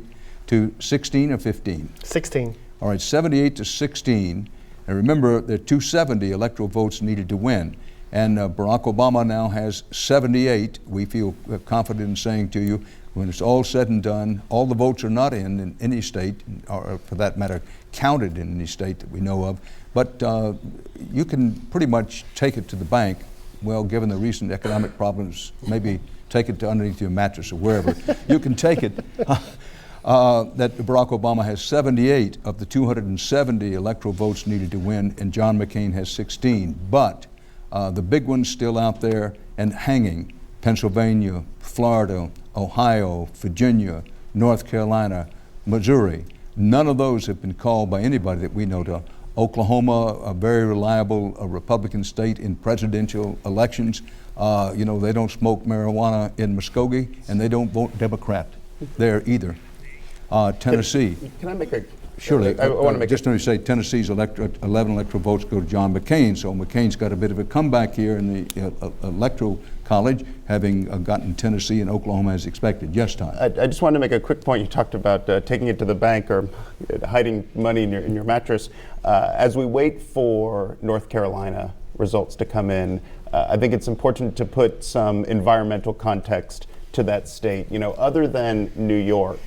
to 16 or 15? 16. All right, 78 to 16. And remember, there are 270 electoral votes needed to win. And Barack Obama now has 78. We feel confident in saying to you, when it's all said and done, all the votes are not in any state, or for that matter, counted in any state that we know of. But you can pretty much take it to the bank. Well, given the recent economic problems, maybe take it to underneath your mattress or wherever. You can take it that Barack Obama has 78 of the 270 electoral votes needed to win, and John McCain has 16. But the big ones still out there and hanging: Pennsylvania, Florida, Ohio, Virginia, North Carolina, Missouri. None of those have been called by anybody that we know to. Oklahoma, a very reliable Republican state in presidential elections. You know, they don't smoke marijuana in Muskogee, and they don't vote Democrat there either. Tennessee. Can I make a Surely, I want to make just let me say, Tennessee's 11 electoral votes go to John McCain, so McCain's got a bit of a comeback here in the electoral college, having gotten Tennessee and Oklahoma as expected. Yes, Todd? I just wanted to make a quick point. You talked about taking it to the bank or hiding money in your mattress. As we wait for North Carolina results to come in, I think it's important to put some environmental context to that state. You know, other than New York,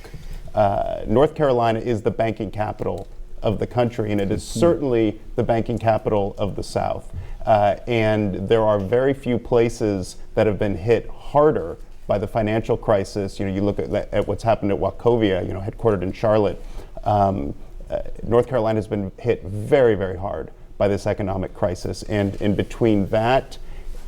North Carolina is the banking capital of the country, and it is certainly the banking capital of the South. And there are very few places that have been hit harder by the financial crisis. You know, you look at what's happened at Wachovia, you know, headquartered in Charlotte. North Carolina has been hit very, very hard by this economic crisis. And in between that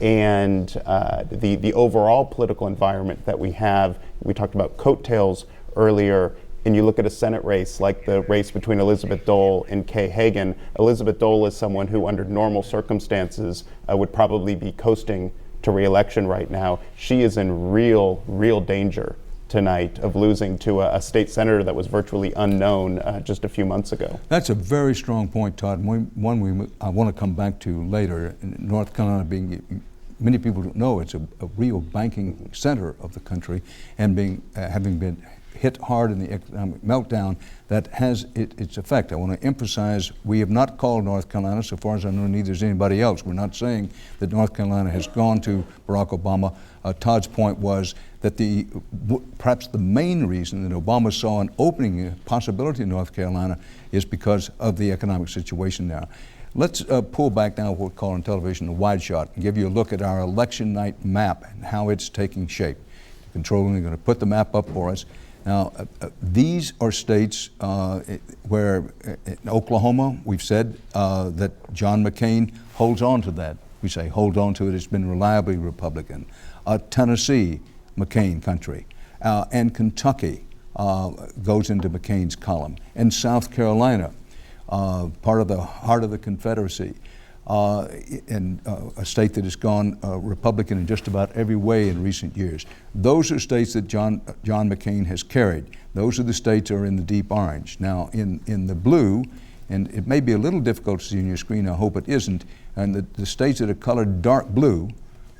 and the overall political environment that we have, we talked about coattails earlier, and you look at a Senate race like the race between Elizabeth Dole and Kay Hagan. Elizabeth Dole is someone who, under normal circumstances, would probably be coasting to re-election right now. She is in real danger tonight of losing to a state senator that was virtually unknown just a few months ago. That's a very strong point, Todd, and one I want to come back to later. North Carolina being, many people don't know, it's a real banking center of the country, and having been hit hard in the economic meltdown, that has its effect. I want to emphasize, we have not called North Carolina, so far as I know, neither has anybody else. We're not saying that North Carolina has gone to Barack Obama. Todd's point was that perhaps the main reason that Obama saw an opening possibility in North Carolina is because of the economic situation now. Let's pull back now what we call on television a wide shot and give you a look at our election night map and how it's taking shape. The controller is going to put the map up for us. Now, these are states where in Oklahoma, we've said that John McCain holds on to that. We say hold on to it. It's been reliably Republican. Tennessee, McCain country. And Kentucky goes into McCain's column. And South Carolina, part of the heart of the Confederacy, and a state that has gone Republican in just about every way in recent years. Those are states that John McCain has carried. Those are the states that are in the deep orange. Now, in the blue, and it may be a little difficult to see on your screen, I hope it isn't, and the states that are colored dark blue,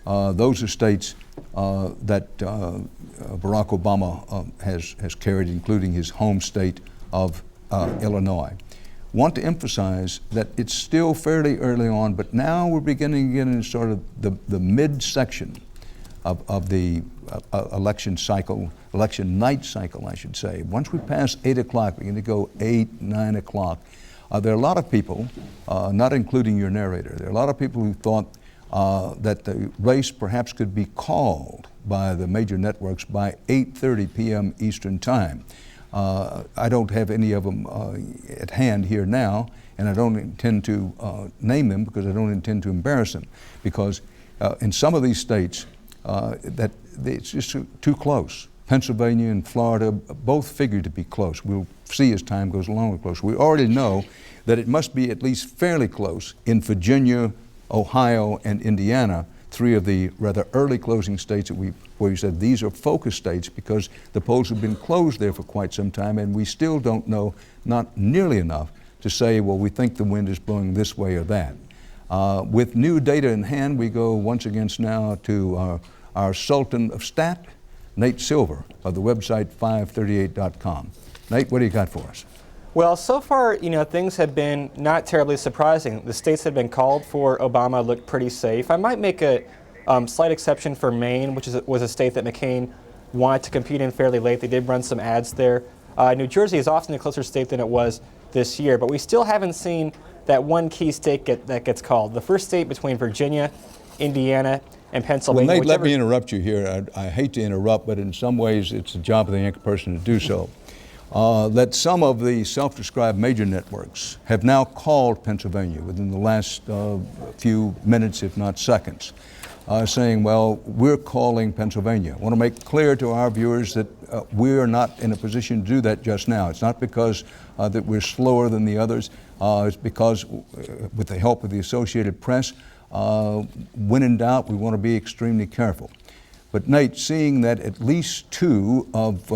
those are states that Barack Obama has carried, including his home state of Illinois. Want to emphasize that it's still fairly early on, but now we're beginning to get into sort of the midsection of the election night cycle, I should say. Once we pass 8 o'clock, we're going to go 8, 9 o'clock. There are a lot of people, not including your narrator, there are a lot of people who thought that the race perhaps could be called by the major networks by 8:30 p.m. Eastern Time. I don't have any of them at hand here now, and I don't intend to name them because I don't intend to embarrass them, because in some of these states that it's just too close. Pennsylvania and Florida both figure to be close. We'll see as time goes along close. We already know that it must be at least fairly close in Virginia, Ohio, and Indiana, three of the rather early closing states where we said these are focus states because the polls have been closed there for quite some time, and we still don't know, not nearly enough, to say, well, we think the wind is blowing this way or that. With new data in hand, we go once again now to our Sultan of Stat, Nate Silver of the website 538.com. Nate, what do you got for us? Well, so far, things have been not terribly surprising. The states that have been called for Obama look pretty safe. I might make a slight exception for Maine, which was a state that McCain wanted to compete in fairly late. They did run some ads there. New Jersey is often a closer state than it was this year, but we still haven't seen that one key state that gets called. The first state between Virginia, Indiana, and Pennsylvania. Well, Nate, let me interrupt you here. I hate to interrupt, but in some ways it's the job of the anchor person to do so. That some of the self-described major networks have now called Pennsylvania within the last few minutes, if not seconds, saying, well, we're calling Pennsylvania. I want to make clear to our viewers that we're not in a position to do that just now. It's not because that we're slower than the others. It's because, with the help of the Associated Press, when in doubt, we want to be extremely careful. But Nate, seeing that at least two of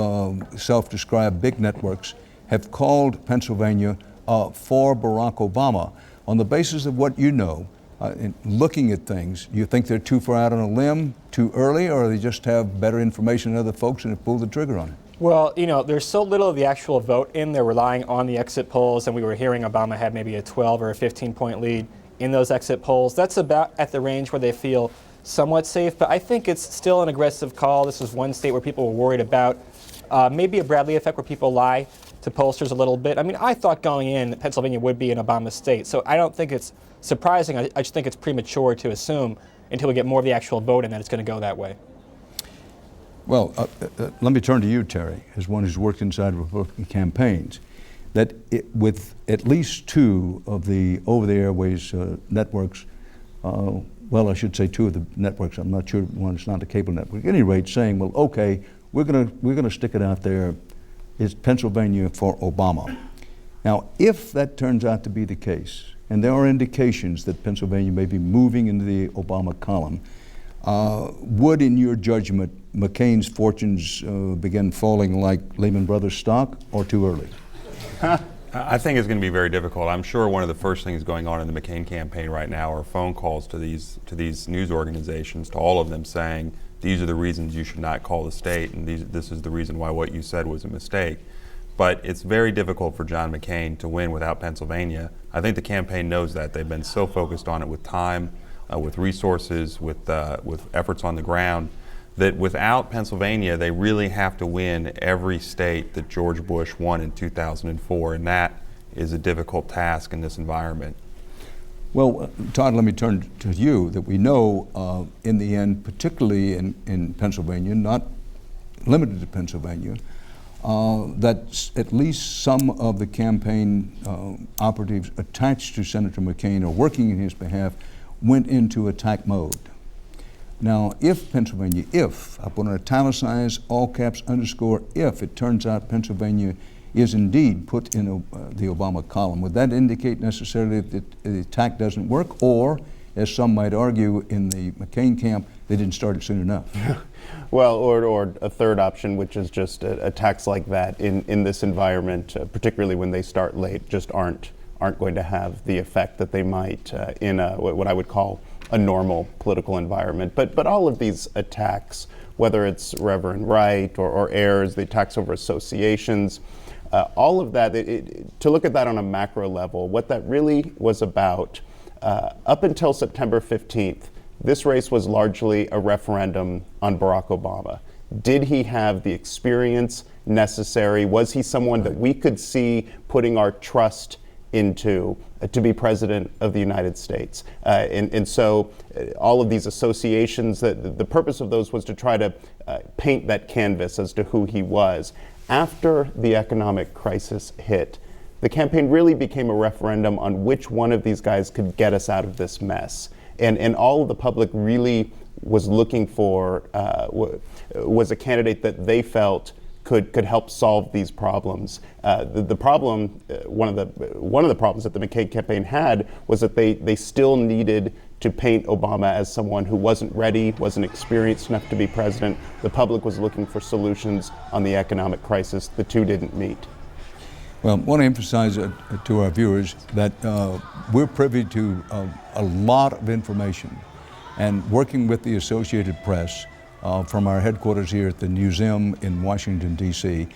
self-described big networks have called Pennsylvania for Barack Obama. On the basis of what you know, in looking at things, do you think they're too far out on a limb, too early, or they just have better information than other folks and have pulled the trigger on it? Well, there's so little of the actual vote in. They're relying on the exit polls, and we were hearing Obama had maybe a 12 or a 15-point lead in those exit polls. That's about at the range where they feel somewhat safe, but I think it's still an aggressive call. This was one state where people were worried about maybe a Bradley effect where people lie to pollsters a little bit. I mean, I thought going in that Pennsylvania would be an Obama state, so I don't think it's surprising. I just think it's premature to assume until we get more of the actual vote in that it's going to go that way. Well, let me turn to you, Terry, as one who's worked inside Republican campaigns, that with at least two of the over-the-airways networks, well, I should say two of the networks, I'm not sure one is not a cable network, at any rate, saying, well, okay, we're gonna stick it out there, is Pennsylvania for Obama. Now, if that turns out to be the case, and there are indications that Pennsylvania may be moving into the Obama column, would, in your judgment, McCain's fortunes begin falling like Lehman Brothers stock, or too early? I think it's going to be very difficult. I'm sure one of the first things going on in the McCain campaign right now are phone calls to these news organizations, to all of them saying, these are the reasons you should not call the state, and this is the reason why what you said was a mistake. But it's very difficult for John McCain to win without Pennsylvania. I think the campaign knows that. They've been so focused on it with time, with resources, with efforts on the ground, that without Pennsylvania, they really have to win every state that George Bush won in 2004, and that is a difficult task in this environment. Well, Todd, let me turn to you, that we know in the end, particularly in Pennsylvania, not limited to Pennsylvania, that at least some of the campaign operatives attached to Senator McCain or working in his behalf went into attack mode. Now, if Pennsylvania, if, I put an italicized, all caps, underscore, if it turns out Pennsylvania is indeed put in the Obama column, would that indicate necessarily that the attack doesn't work, or, as some might argue in the McCain camp, they didn't start it soon enough? Well, or a third option, which is just attacks like that in this environment, particularly when they start late, just aren't going to have the effect that they might in what I would call a normal political environment. But all of these attacks, whether it's Reverend Wright or Ayers, the attacks over associations, all of that, to look at that on a macro level, what that really was about, up until September 15th, this race was largely a referendum on Barack Obama. Did he have the experience necessary? Was he someone that we could see putting our trust into to be president of the United States? And so all of these associations, the purpose of those was to try to paint that canvas as to who he was. After the economic crisis hit, the campaign really became a referendum on which one of these guys could get us out of this mess. And all of the public really was looking for was a candidate that they felt could help solve these problems. The problem, one of the problems that the McCain campaign had was that they still needed to paint Obama as someone who wasn't ready, wasn't experienced enough to be president. The public was looking for solutions on the economic crisis. The two didn't meet. Well, I want to emphasize to our viewers that we're privy to a lot of information, and working with the Associated Press from our headquarters here at the museum in Washington, D.C.,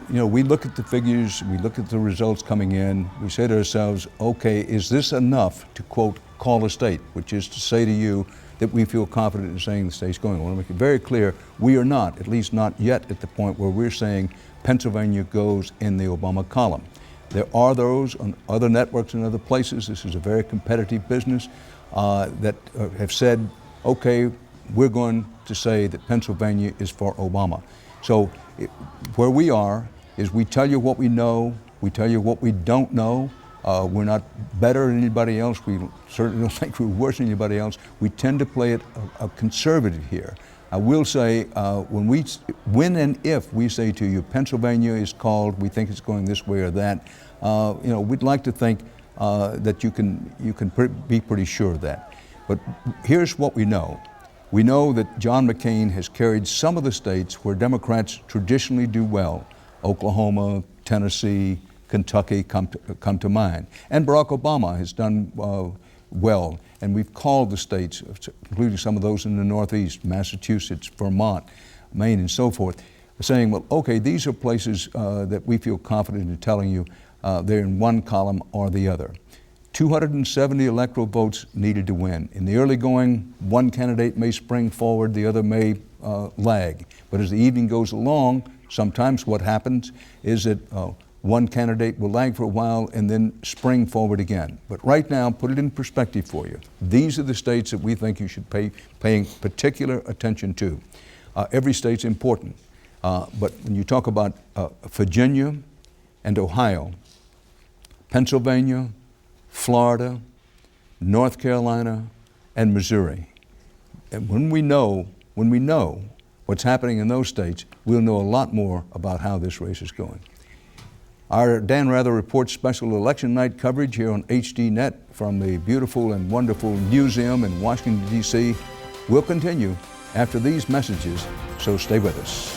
we look at the figures, we look at the results coming in, we say to ourselves, okay, is this enough to, quote, call a state, which is to say to you that we feel confident in saying the state's going. I want to make it very clear, we are not, at least not yet, at the point where we're saying Pennsylvania goes in the Obama column. There are those on other networks and other places, this is a very competitive business, that have said, okay, we're going to say that Pennsylvania is for Obama. So where we are is we tell you what we know, we tell you what we don't know. We're not better than anybody else. We certainly don't think we're worse than anybody else. We tend to play it a conservative here. I will say, when and if we say to you, Pennsylvania is called, we think it's going this way or that, we'd like to think that you can be pretty sure of that. But here's what we know. We know that John McCain has carried some of the states where Democrats traditionally do well, Oklahoma, Tennessee, Kentucky come to mind. And Barack Obama has done well. And we've called the states, including some of those in the Northeast, Massachusetts, Vermont, Maine, and so forth, saying, well, okay, these are places that we feel confident in telling you they're in one column or the other. 270 electoral votes needed to win. In the early going, one candidate may spring forward, the other may lag. But as the evening goes along, sometimes what happens is that one candidate will lag for a while and then spring forward again. But right now, put it in perspective for you. These are the states that we think you should paying particular attention to. Every state's important. But when you talk about Virginia and Ohio, Pennsylvania, Florida, North Carolina, and Missouri. And when we know what's happening in those states, we'll know a lot more about how this race is going. Our Dan Rather Report special election night coverage here on HDNet from the beautiful and wonderful museum in Washington, D.C. will continue after these messages, so stay with us.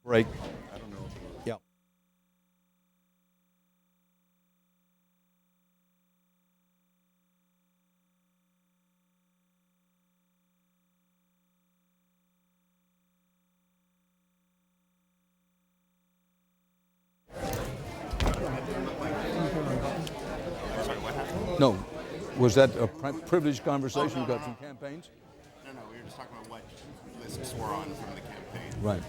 Break. I don't know. Yeah. No. Was that a privileged conversation you got from campaigns? No, we were just talking about what lists we're on from the campaign. Right.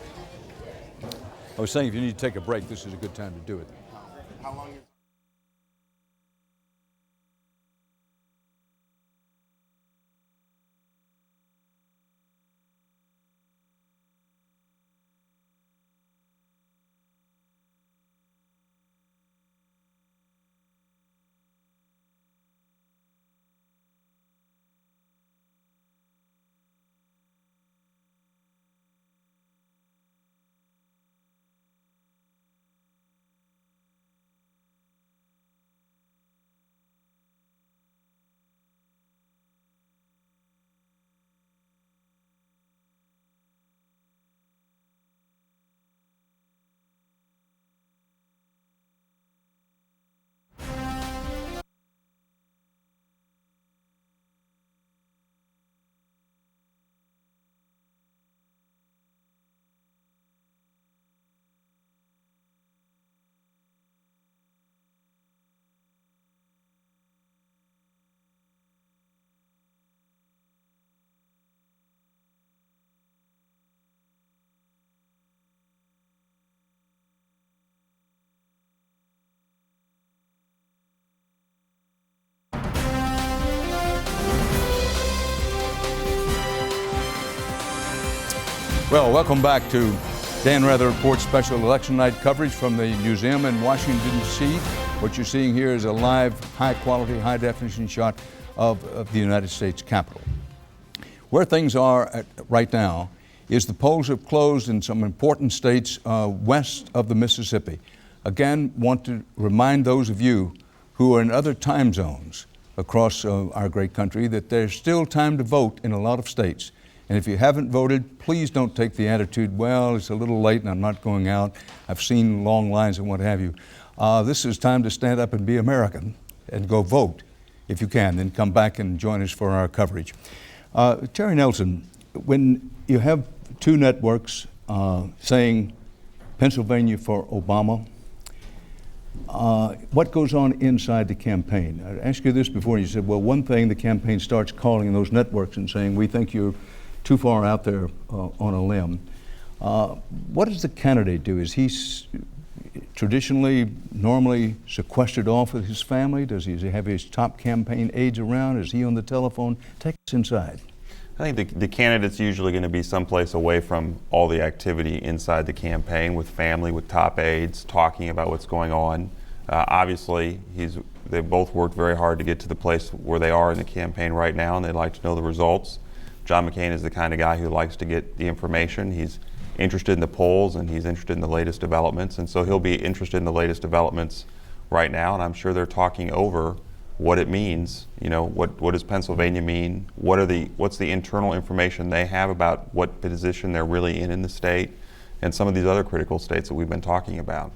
I was saying if you need to take a break, this is a good time to do it. How long is Well, welcome back to Dan Rather Report special election night coverage from the museum in Washington, D.C. What you're seeing here is a live, high-quality, high-definition shot of the United States Capitol. Where things are right now is the polls have closed in some important states west of the Mississippi. Again, want to remind those of you who are in other time zones across our great country that there's still time to vote in a lot of states. And if you haven't voted, please don't take the attitude, well, it's a little late and I'm not going out. I've seen long lines and what have you. This is time to stand up and be American and go vote if you can, then come back and join us for our coverage. Terry Nelson, when you have two networks saying Pennsylvania for Obama, what goes on inside the campaign? I asked you this before, and you said, well, one thing, the campaign starts calling those networks and saying, we think you're too far out there on a limb. What does the candidate do? Is he traditionally, normally sequestered off with his family? Does he have his top campaign aides around? Is he on the telephone? Take us inside. I think the candidate's usually going to be someplace away from all the activity inside the campaign, with family, with top aides, talking about what's going on. Obviously, they both worked very hard to get to the place where they are in the campaign right now, and they'd like to know the results. John McCain is the kind of guy who likes to get the information. He's interested in the polls and he's interested in the latest developments, and so he'll be interested in the latest developments right now, and I'm sure they're talking over what it means. You know, what does Pennsylvania mean? What's the internal information they have about what position they're really in the state, and some of these other critical states that we've been talking about.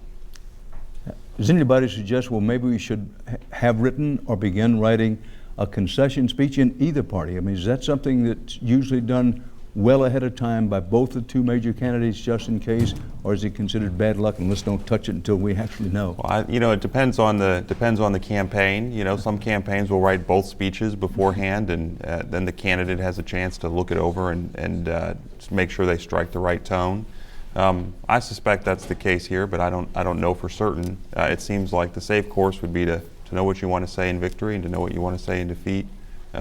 Does anybody suggest, well, maybe we should have written or begin writing a concession speech in either party? I mean, is that something that's usually done well ahead of time by both the two major candidates just in case, or is it considered bad luck and let's don't touch it until we actually know? Well, you know, it depends on the campaign. You know, some campaigns will write both speeches beforehand, and then the candidate has a chance to look it over and make sure they strike the right tone. I suspect that's the case here, but I don't know for certain. It seems like the safe course would be to know what you want to say in victory and to know what you want to say in defeat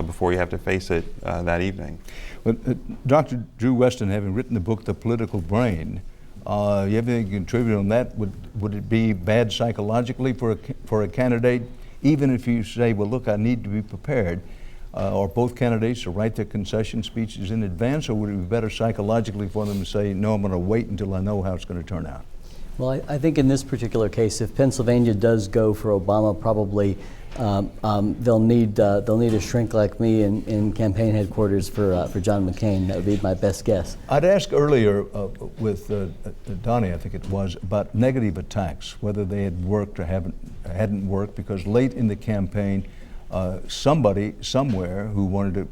before you have to face it that evening. But Dr. Drew Weston, having written the book The Political Brain, you have anything to contribute on that? Would it be bad psychologically for a candidate, even if you say, well, look, I need to be prepared, or both candidates to write their concession speeches in advance, or would it be better psychologically for them to say, no, I'm going to wait until I know how it's going to turn out? Well, I think in this particular case, if Pennsylvania does go for Obama, probably they'll need a shrink like me in campaign headquarters for John McCain. That would be my best guess. I'd asked earlier with Donnie, I think it was, about negative attacks, whether they had worked or hadn't worked, because late in the campaign, somebody somewhere who wanted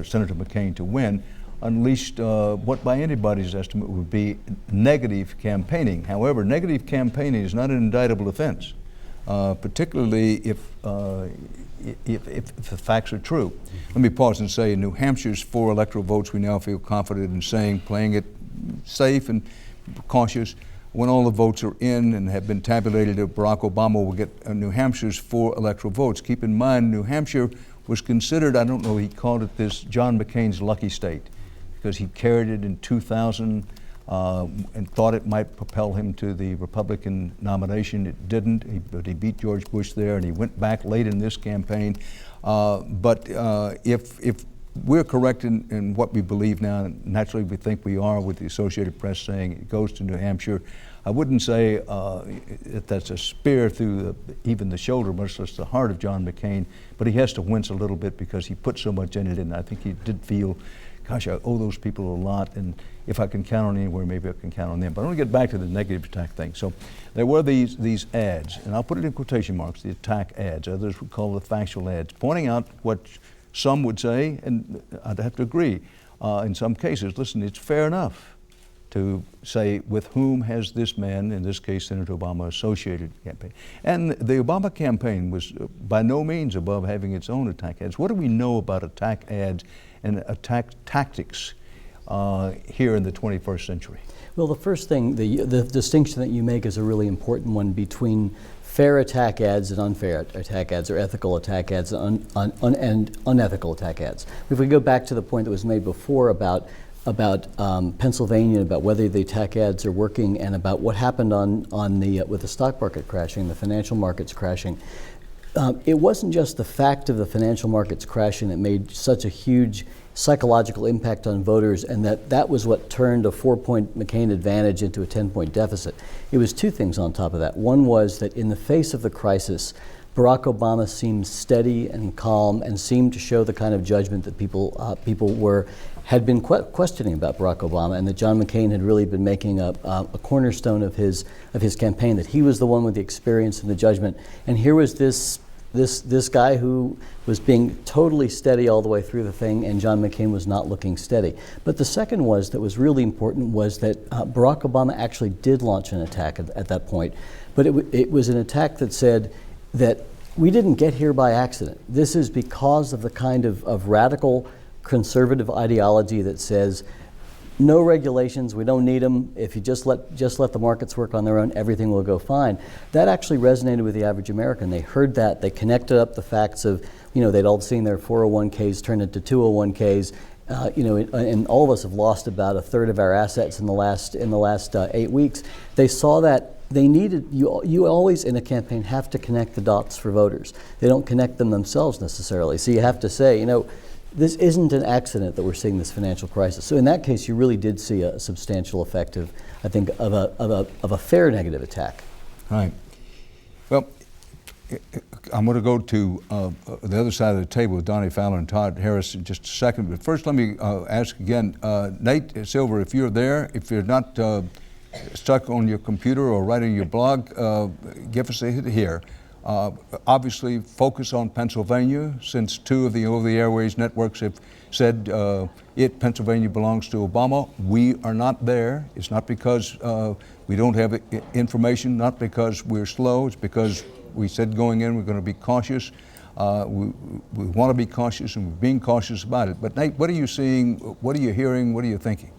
Senator McCain to win unleashed what by anybody's estimate would be negative campaigning. However, negative campaigning is not an indictable offense, particularly if the facts are true. Let me pause and say, in New Hampshire's 4 electoral votes, we now feel confident in saying, playing it safe and cautious. When all the votes are in and have been tabulated, Barack Obama will get New Hampshire's 4 electoral votes. Keep in mind, New Hampshire was considered, I don't know, he called it this, John McCain's lucky state, because he carried it in 2000 and thought it might propel him to the Republican nomination. It didn't, but he beat George Bush there, and he went back late in this campaign. But if we're correct in what we believe now, and naturally we think we are with the Associated Press saying it goes to New Hampshire, I wouldn't say that that's a spear through even the shoulder, much less the heart of John McCain, but he has to wince a little bit because he put so much in it, and I think he did feel, gosh, I owe those people a lot, and if I can count on anywhere, maybe I can count on them. But I want to get back to the negative attack thing. So there were these ads, and I'll put it in quotation marks, the attack ads, others would call the factual ads, pointing out what some would say, and I'd have to agree, in some cases, listen, it's fair enough to say with whom has this man, in this case Senator Obama, associated campaign. And the Obama campaign was by no means above having its own attack ads. What do we know about attack ads and attack tactics here in the 21st century? Well, the first thing, the distinction that you make is a really important one between fair attack ads and unfair attack ads, or ethical attack ads and unethical attack ads. If we go back to the point that was made before about Pennsylvania, about whether the attack ads are working, and about what happened with the stock market crashing, the financial markets crashing. It wasn't just the fact of the financial markets crashing that made such a huge psychological impact on voters, and that was what turned a 4-point McCain advantage into a 10-point deficit. It was 2 things on top of that. One was that in the face of the crisis, Barack Obama seemed steady and calm and seemed to show the kind of judgment that people had been questioning about Barack Obama, and that John McCain had really been making a cornerstone of his campaign, that he was the one with the experience and the judgment. And here was this guy who was being totally steady all the way through the thing, and John McCain was not looking steady. But the second that was really important was that Barack Obama actually did launch an attack at that point. But it was an attack that said that we didn't get here by accident. This is because of the kind of radical conservative ideology that says no regulations, we don't need them. If you just let the markets work on their own, everything will go fine. That actually resonated with the average American. They heard that. They connected up the facts of, they'd all seen their 401ks turn into 201ks. And all of us have lost about 1/3 of our assets in the last 8 weeks. They saw that they needed, you always in a campaign have to connect the dots for voters. They don't connect them themselves necessarily. So you have to say, this isn't an accident that we're seeing this financial crisis. So in that case, you really did see a substantial effect of, I think, of a fair negative attack. Right. Well, I'm going to go to the other side of the table with Donnie Fowler and Todd Harris in just a second. But first, let me ask again, Nate Silver, if you're there, if you're not stuck on your computer or writing your blog, give us a hit here. Obviously, focus on Pennsylvania, since two of the over-the-airways networks have said Pennsylvania belongs to Obama. We are not there. It's not because we don't have information, not because we're slow. It's because we said going in we're going to be cautious. We want to be cautious, and we're being cautious about it. But Nate, what are you seeing? What are you hearing? What are you thinking?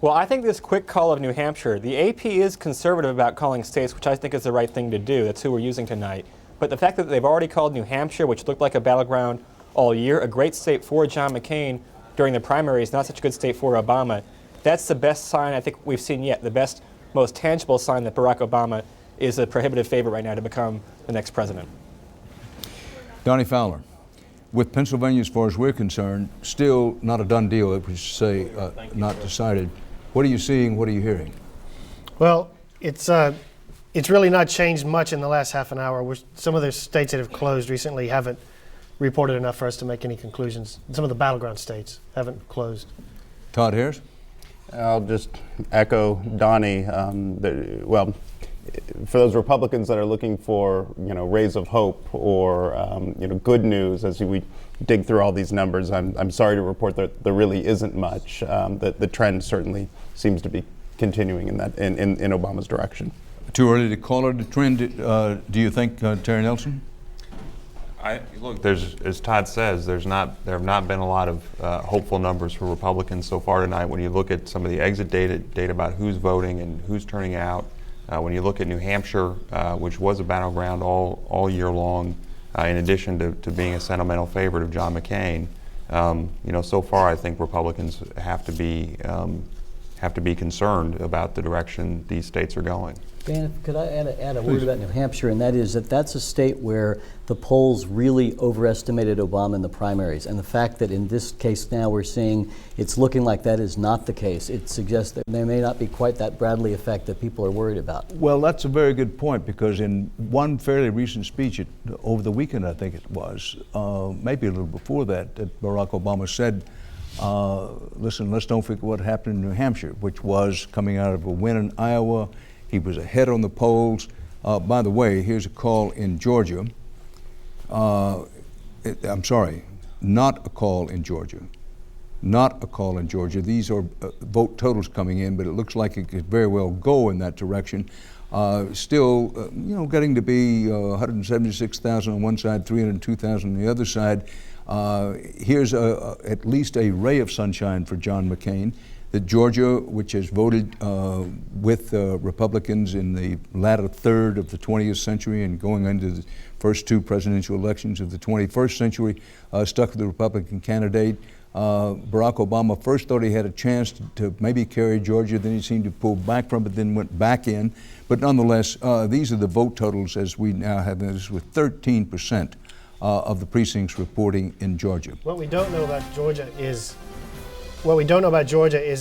Well, I think this quick call of New Hampshire, the AP is conservative about calling states, which I think is the right thing to do. That's who we're using tonight. But the fact that they've already called New Hampshire, which looked like a battleground all year, a great state for John McCain during the primaries, not such a good state for Obama, that's the best sign I think we've seen yet, the best, most tangible sign that Barack Obama is a prohibitive favorite right now to become the next president. Donnie Fowler, with Pennsylvania, as far as we're concerned, still not a done deal, if we should say not decided. What are you seeing? What are you hearing? Well, it's really not changed much in the last half an hour. Some of the states that have closed recently haven't reported enough for us to make any conclusions. Some of the battleground states haven't closed. Todd Harris? I'll just echo Donnie. Well, for those Republicans that are looking for, rays of hope or, good news as we dig through all these numbers, I'm sorry to report that there really isn't much. The trend certainly seems to be continuing in Obama's direction. Too early to call it a trend, do you think, Terry Nelson? Look, as Todd says, there have not been a lot of hopeful numbers for Republicans so far tonight. When you look at some of the exit data about who's voting and who's turning out, when you look at New Hampshire, which was a battleground all year long, in addition to being a sentimental favorite of John McCain, so far I think Republicans have to be concerned about the direction these states are going. Dan, could I add a word about New Hampshire, and that is that's a state where the polls really overestimated Obama in the primaries, and the fact that in this case now we're seeing it's looking like that is not the case. It suggests that there may not be quite that Bradley effect that people are worried about. Well, that's a very good point, because in one fairly recent speech over the weekend, I think it was, maybe a little before that Barack Obama said, listen, let's don't forget what happened in New Hampshire, which was coming out of a win in Iowa. He was ahead on the polls. By the way, here's a call in Georgia. I'm sorry, not a call in Georgia. Not a call in Georgia. These are vote totals coming in, but it looks like it could very well go in that direction. Still, getting to be 176,000 on one side, 302,000 on the other side. Here's at least a ray of sunshine for John McCain. That Georgia, which has voted with Republicans in the latter third of the 20th century and going into the first two presidential elections of the 21st century, stuck with the Republican candidate. Barack Obama first thought he had a chance to maybe carry Georgia, then he seemed to pull back from it, then went back in. But nonetheless, these are the vote totals as we now have this, with 13% of the precincts reporting in Georgia. What we don't know about Georgia is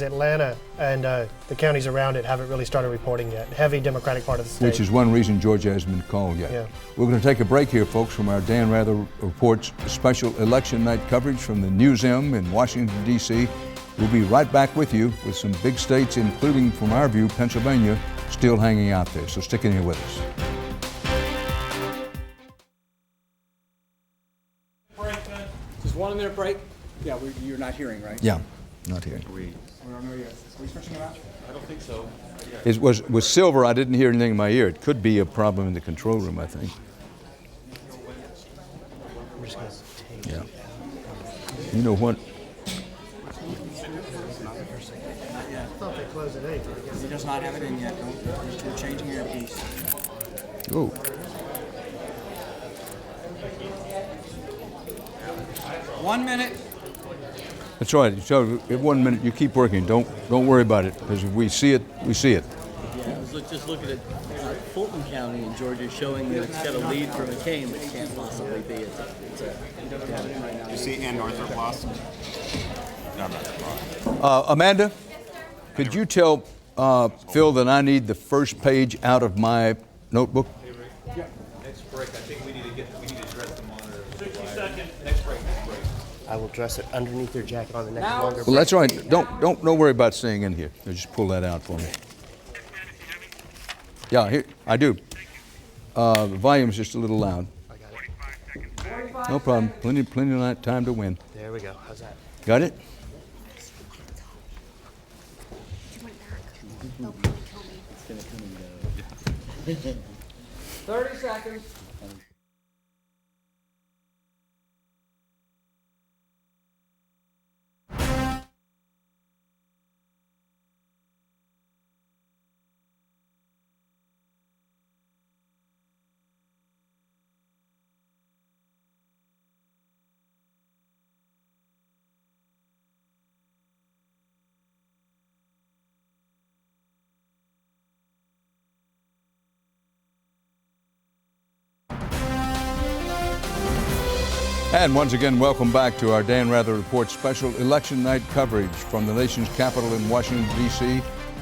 Atlanta and the counties around it haven't really started reporting yet. Heavy Democratic part of the state. Which is one reason Georgia hasn't been called yet. Yeah. We're going to take a break here, folks, from our Dan Rather Reports special election night coverage from the Newsroom in Washington, D.C. We'll be right back with you with some big states, including, from our view, Pennsylvania, still hanging out there. So stick in here with us. Is 1 minute break? Yeah, you're not hearing, right? Yeah, not here. We don't know yet. Are we switching it out? I don't think so. It was with Silver, I didn't hear anything in my ear. It could be a problem in the control room, I think. Yeah. You know what? I thought they closed at 8. He does not have it in yet. We're changing your piece. Oh. One minute. That's right. So, in 1 minute, you keep working. Don't worry about it, because if we see it, we see it. Yeah, just look at it. Fulton County in Georgia showing that it's got a lead for McCain, but can't possibly be. You see Ann Northrop lost? Amanda, could you tell Phil that I need the first page out of my notebook? Yeah. Next break, I think we need to dress the monitor. 60 seconds. Next break. I will dress it underneath your jacket on the next longer. Well, that's all right. Don't worry about staying in here. Just pull that out for me. Yeah, here I do. The volume's just a little loud. I got it. No problem. Plenty of time to win. There we go. How's that? Got it? They'll probably kill me. 30 seconds. And once again, welcome back to our Dan Rather Report special election night coverage from the nation's capital in Washington, D.C.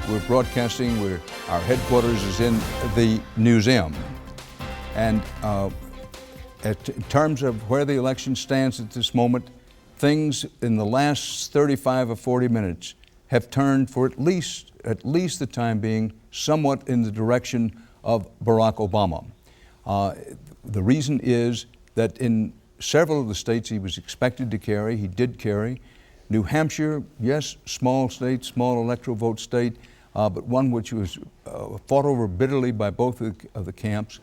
We're broadcasting where our headquarters is in the museum. And in terms of where the election stands at this moment, things in the last 35 or 40 minutes have turned for at least the time being somewhat in the direction of Barack Obama. The reason is that in several of the states he was expected to carry, he did carry. New Hampshire, yes, small state, small electoral vote state, but one which was fought over bitterly by both of the camps,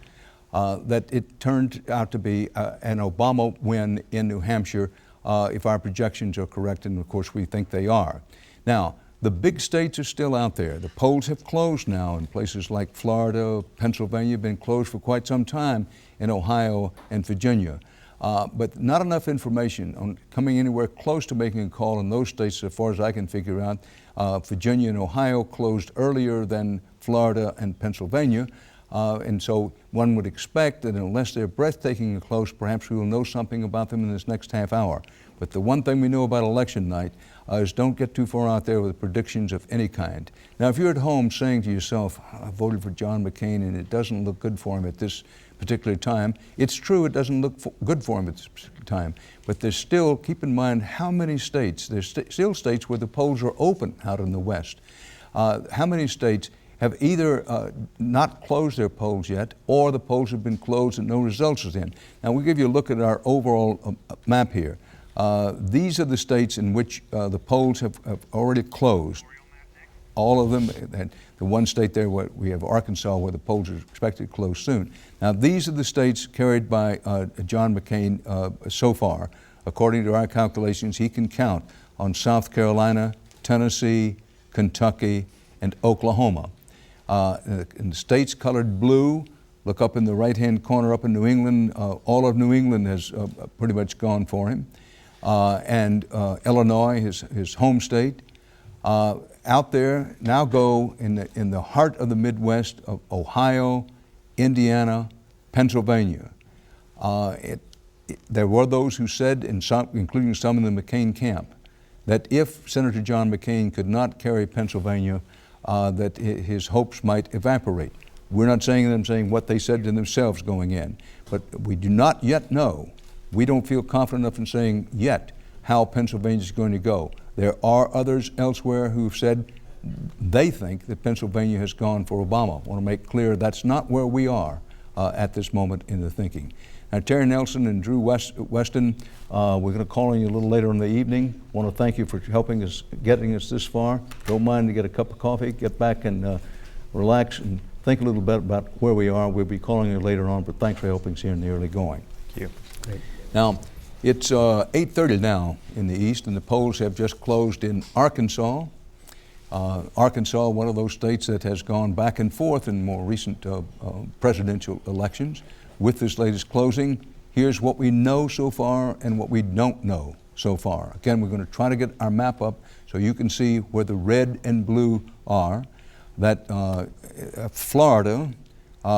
that it turned out to be an Obama win in New Hampshire, if our projections are correct, and of course we think they are. Now, the big states are still out there. The polls have closed now in places like Florida, Pennsylvania have been closed for quite some time, in Ohio and Virginia. But not enough information on coming anywhere close to making a call in those states, as far as I can figure out. Virginia and Ohio closed earlier than Florida and Pennsylvania. And so one would expect that unless they're breathtakingly close, perhaps we will know something about them in this next half hour. But the one thing we know about election night is don't get too far out there with predictions of any kind. Now, if you're at home saying to yourself, I voted for John McCain and it doesn't look good for him at this particular time, it's true it doesn't look good for him at this particular time, but there's still, keep in mind how many states, there's still states where the polls are open out in the West. How many states have either not closed their polls yet, or the polls have been closed and no results is in. Now we'll give you a look at our overall map here. These are the states in which the polls have already closed. All of them, and the one state there where we have Arkansas where the polls are expected to close soon. Now these are the states carried by John McCain so far. According to our calculations, he can count on South Carolina, Tennessee, Kentucky, and Oklahoma. In the states colored blue, look up in the right-hand corner up in New England, all of New England has pretty much gone for him. And Illinois, his home state. Out there now go in the heart of the Midwest of Ohio, Indiana, Pennsylvania. There were those who said, including some in the McCain camp, that if Senator John McCain could not carry Pennsylvania, that his hopes might evaporate. We're not saying them saying what they said to themselves going in, but we do not yet know. We don't feel confident enough in saying yet how Pennsylvania is going to go. There are others elsewhere who've said they think that Pennsylvania has gone for Obama. I want to make clear that's not where we are at this moment in the thinking. Now, Terry Nelson and Drew Weston, we're going to call on you a little later in the evening. I want to thank you for helping us, getting us this far. Don't mind to get a cup of coffee, get back and relax and think a little bit about where we are. We'll be calling you later on, but thanks for helping us here in the early going. Thank you. Great. Now, it's 8:30 now in the East, and the polls have just closed in Arkansas. Arkansas, one of those states that has gone back and forth in more recent presidential elections. With this latest closing, here's what we know so far and what we don't know so far. Again, we're going to try to get our map up so you can see where the red and blue are. that Florida,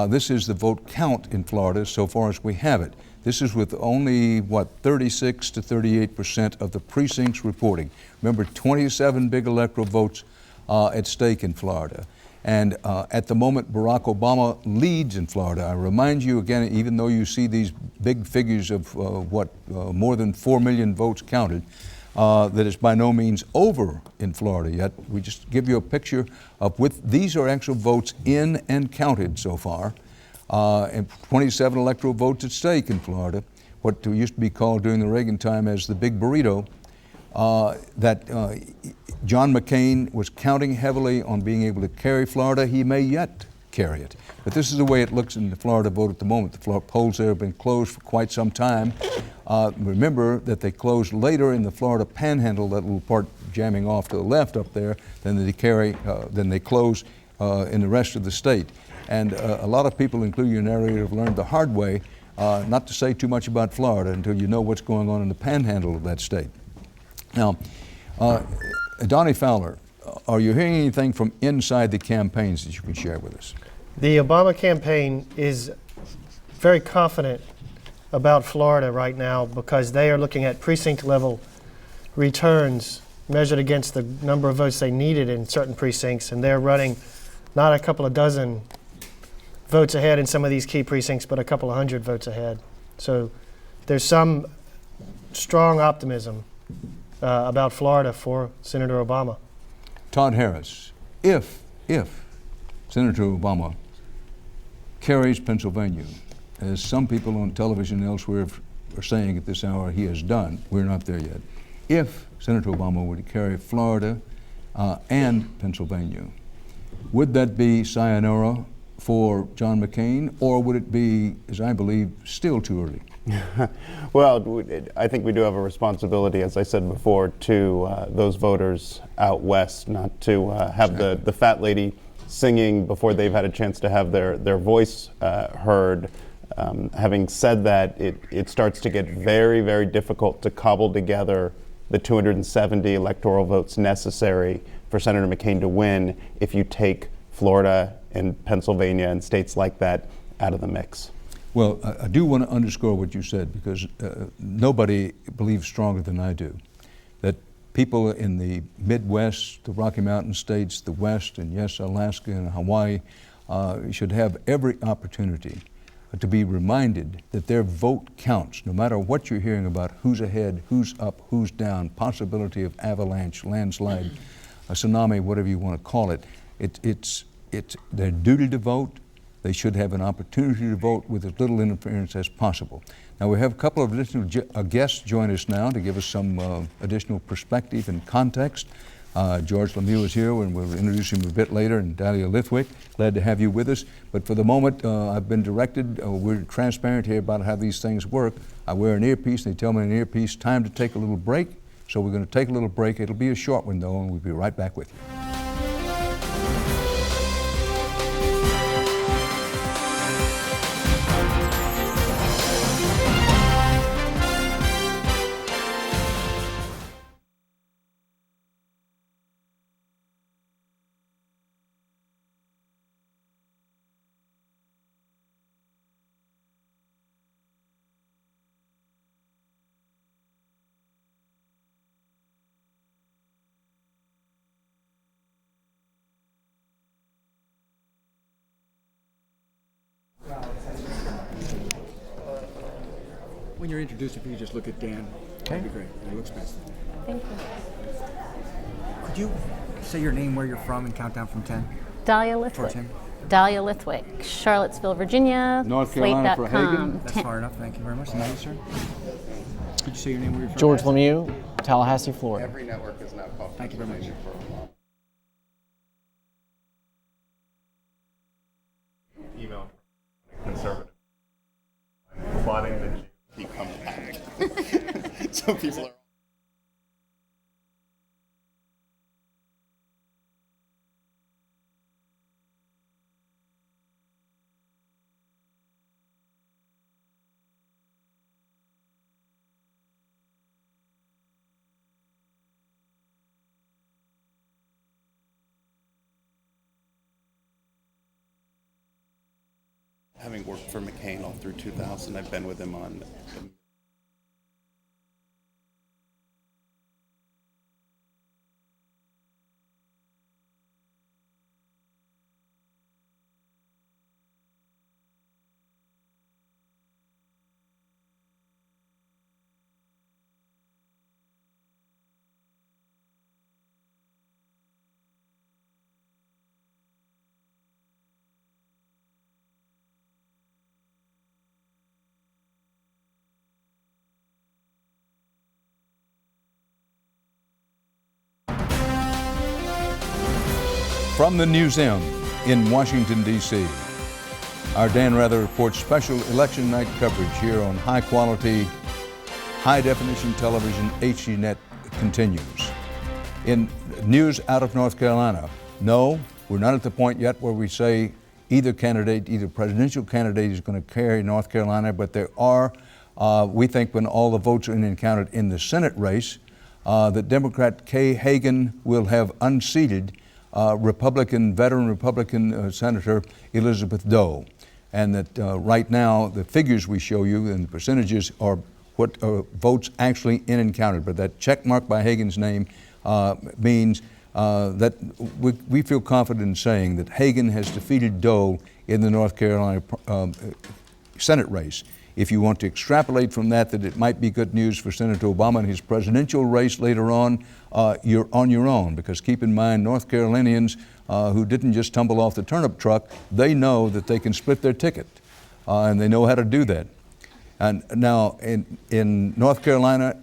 this is the vote count in Florida so far as we have it. This is with only, 36 to 38% of the precincts reporting. Remember, 27 big electoral votes at stake in Florida. And at the moment, Barack Obama leads in Florida. I remind you again, even though you see these big figures of more than 4 million votes counted, that it's by no means over in Florida yet. We just give you a picture of these are actual votes in and counted so far. And 27 electoral votes at stake in Florida, what used to be called during the Reagan time as the big burrito, that John McCain was counting heavily on being able to carry Florida. He may yet carry it. But this is the way it looks in the Florida vote at the moment. The polls there have been closed for quite some time. Remember that they closed later in the Florida Panhandle, that little part jamming off to the left up there, than they close in the rest of the state. And a lot of people, including your narrator, have learned the hard way not to say too much about Florida until you know what's going on in the Panhandle of that state. Now, Donnie Fowler, are you hearing anything from inside the campaigns that you can share with us? The Obama campaign is very confident about Florida right now because they are looking at precinct level returns measured against the number of votes they needed in certain precincts, and they're running not a couple of dozen votes ahead in some of these key precincts, but a couple of hundred votes ahead. So there's some strong optimism about Florida for Senator Obama. Todd Harris, if Senator Obama carries Pennsylvania, as some people on television and elsewhere are saying at this hour he has done, we're not there yet. If Senator Obama were to carry Florida and Pennsylvania, would that be sayonara for John McCain, or would it be, as I believe, still too early? Well, I think we do have a responsibility, as I said before, to those voters out west, not to have the fat lady singing before they've had a chance to have their voice heard. Having said that, it starts to get very, very difficult to cobble together the 270 electoral votes necessary for Senator McCain to win if you take Florida and Pennsylvania and states like that out of the mix. Well, I do want to underscore what you said, because nobody believes stronger than I do that people in the Midwest, the Rocky Mountain states, the West, and yes, Alaska and Hawaii should have every opportunity to be reminded that their vote counts, no matter what you're hearing about who's ahead, who's up, who's down, possibility of avalanche, landslide, a tsunami, whatever you want to call it. It's their duty to vote. They should have an opportunity to vote with as little interference as possible. Now, we have a couple of additional guests join us now to give us some additional perspective and context. George Lemieux is here, and we'll introduce him a bit later, and Dahlia Lithwick, glad to have you with us. But for the moment, I've been directed, we're transparent here about how these things work. I wear an earpiece, and they tell me in an earpiece, time to take a little break. So we're going to take a little break. It'll be a short one, though, and we'll be right back with you. When you're introduced, if you could just look at Dan, that'd be great. It looks best. Thank you. Could you say your name, where you're from, and count down from 10? Dahlia Lithwick. Dahlia Lithwick, Charlottesville, Virginia. North Carolina for Hagen. Slate.com. That's far enough. Thank you very much. Nice, sir. Could you say your name, where you're from? George Lemieux, Tallahassee, Florida. Every network is now public. Thank you very much. Email conservative. Plotting the GOP comeback. So people are. having worked for McCain all through 2000, I've been with him on From the museum in Washington, D.C., our Dan Rather reports special election night coverage here on high-quality, high-definition television. HDNet continues. In news out of North Carolina, no, we're not at the point yet where we say either presidential candidate is going to carry North Carolina, but there are, we think when all the votes are in and counted in the Senate race, that Democrat Kay Hagan will have unseated veteran Republican Senator Elizabeth Dole. And that right now, the figures we show you and the percentages are what votes actually in and counted. But that check mark by Hagan's name means that we feel confident in saying that Hagan has defeated Dole in the North Carolina Senate race. If you want to extrapolate from that it might be good news for Senator Obama in his presidential race later on, you're on your own, because keep in mind, North Carolinians who didn't just tumble off the turnip truck, they know that they can split their ticket, and they know how to do that. And now in North Carolina,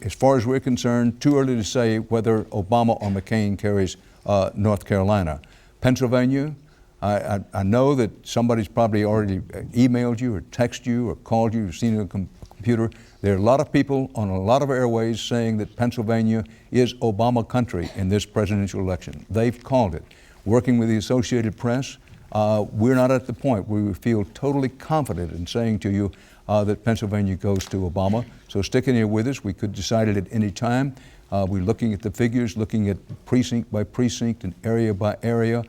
as far as we're concerned, too early to say whether Obama or McCain carries North Carolina. Pennsylvania, I know that somebody's probably already emailed you or texted you or called you or seen it on a computer. There are a lot of people on a lot of airways saying that Pennsylvania is Obama country in this presidential election. They've called it. Working with the Associated Press, we're not at the point where we feel totally confident in saying to you that Pennsylvania goes to Obama. So stick in here with us. We could decide it at any time. We're looking at the figures, looking at precinct by precinct and area by area.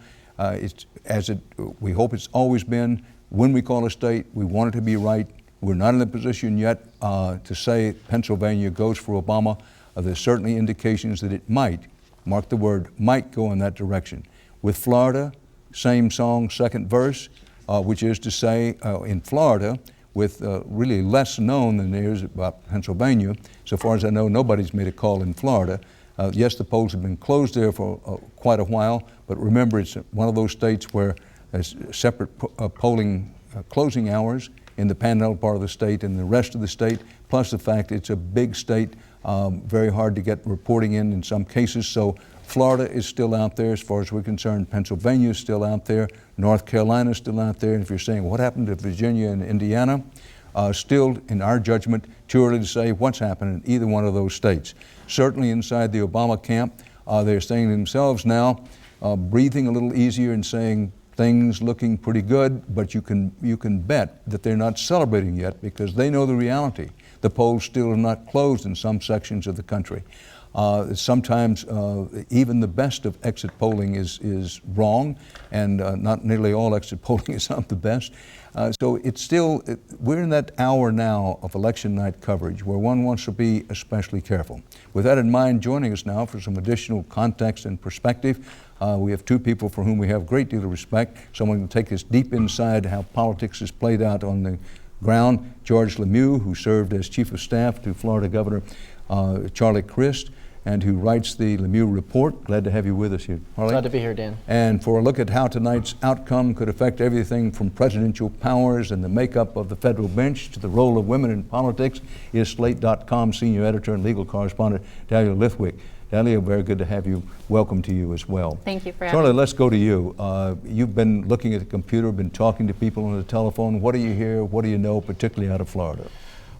We hope it's always been. When we call a state, we want it to be right. We're not in the position yet to say Pennsylvania goes for Obama. There's certainly indications that it might, mark the word, might go in that direction. With Florida, same song, second verse, which is to say in Florida, with really less known than there is about Pennsylvania. So far as I know, nobody's made a call in Florida. Yes, the polls have been closed there for quite a while, but remember, it's one of those states where there's separate polling closing hours in the Panhandle part of the state and the rest of the state, plus the fact it's a big state, very hard to get reporting in some cases. So Florida is still out there as far as we're concerned. Pennsylvania is still out there. North Carolina is still out there. And if you're saying what happened to Virginia and Indiana, still, in our judgment, too early to say what's happened in either one of those states. Certainly inside the Obama camp, they're saying to themselves now, breathing a little easier and saying things looking pretty good, but you can bet that they're not celebrating yet because they know the reality. The polls still are not closed in some sections of the country. Sometimes even the best of exit polling is wrong, and not nearly all exit polling is not the best. So it's still, we're in that hour now of election night coverage where one wants to be especially careful. With that in mind, joining us now for some additional context and perspective, we have two people for whom we have a great deal of respect. Someone who can take us deep inside how politics is played out on the ground. George Lemieux, who served as Chief of Staff to Florida Governor Charlie Crist, and who writes the Lemieux Report. Glad to have you with us here, Harley. Glad to be here, Dan. And for a look at how tonight's outcome could affect everything from presidential powers and the makeup of the federal bench to the role of women in politics is Slate.com senior editor and legal correspondent Dahlia Lithwick. Dahlia, very good to have you. Welcome to you as well. Thank you for having Charlie, me. let's go to you. You've been looking at the computer, been talking to people on the telephone. What do you hear? What do you know, particularly out of Florida?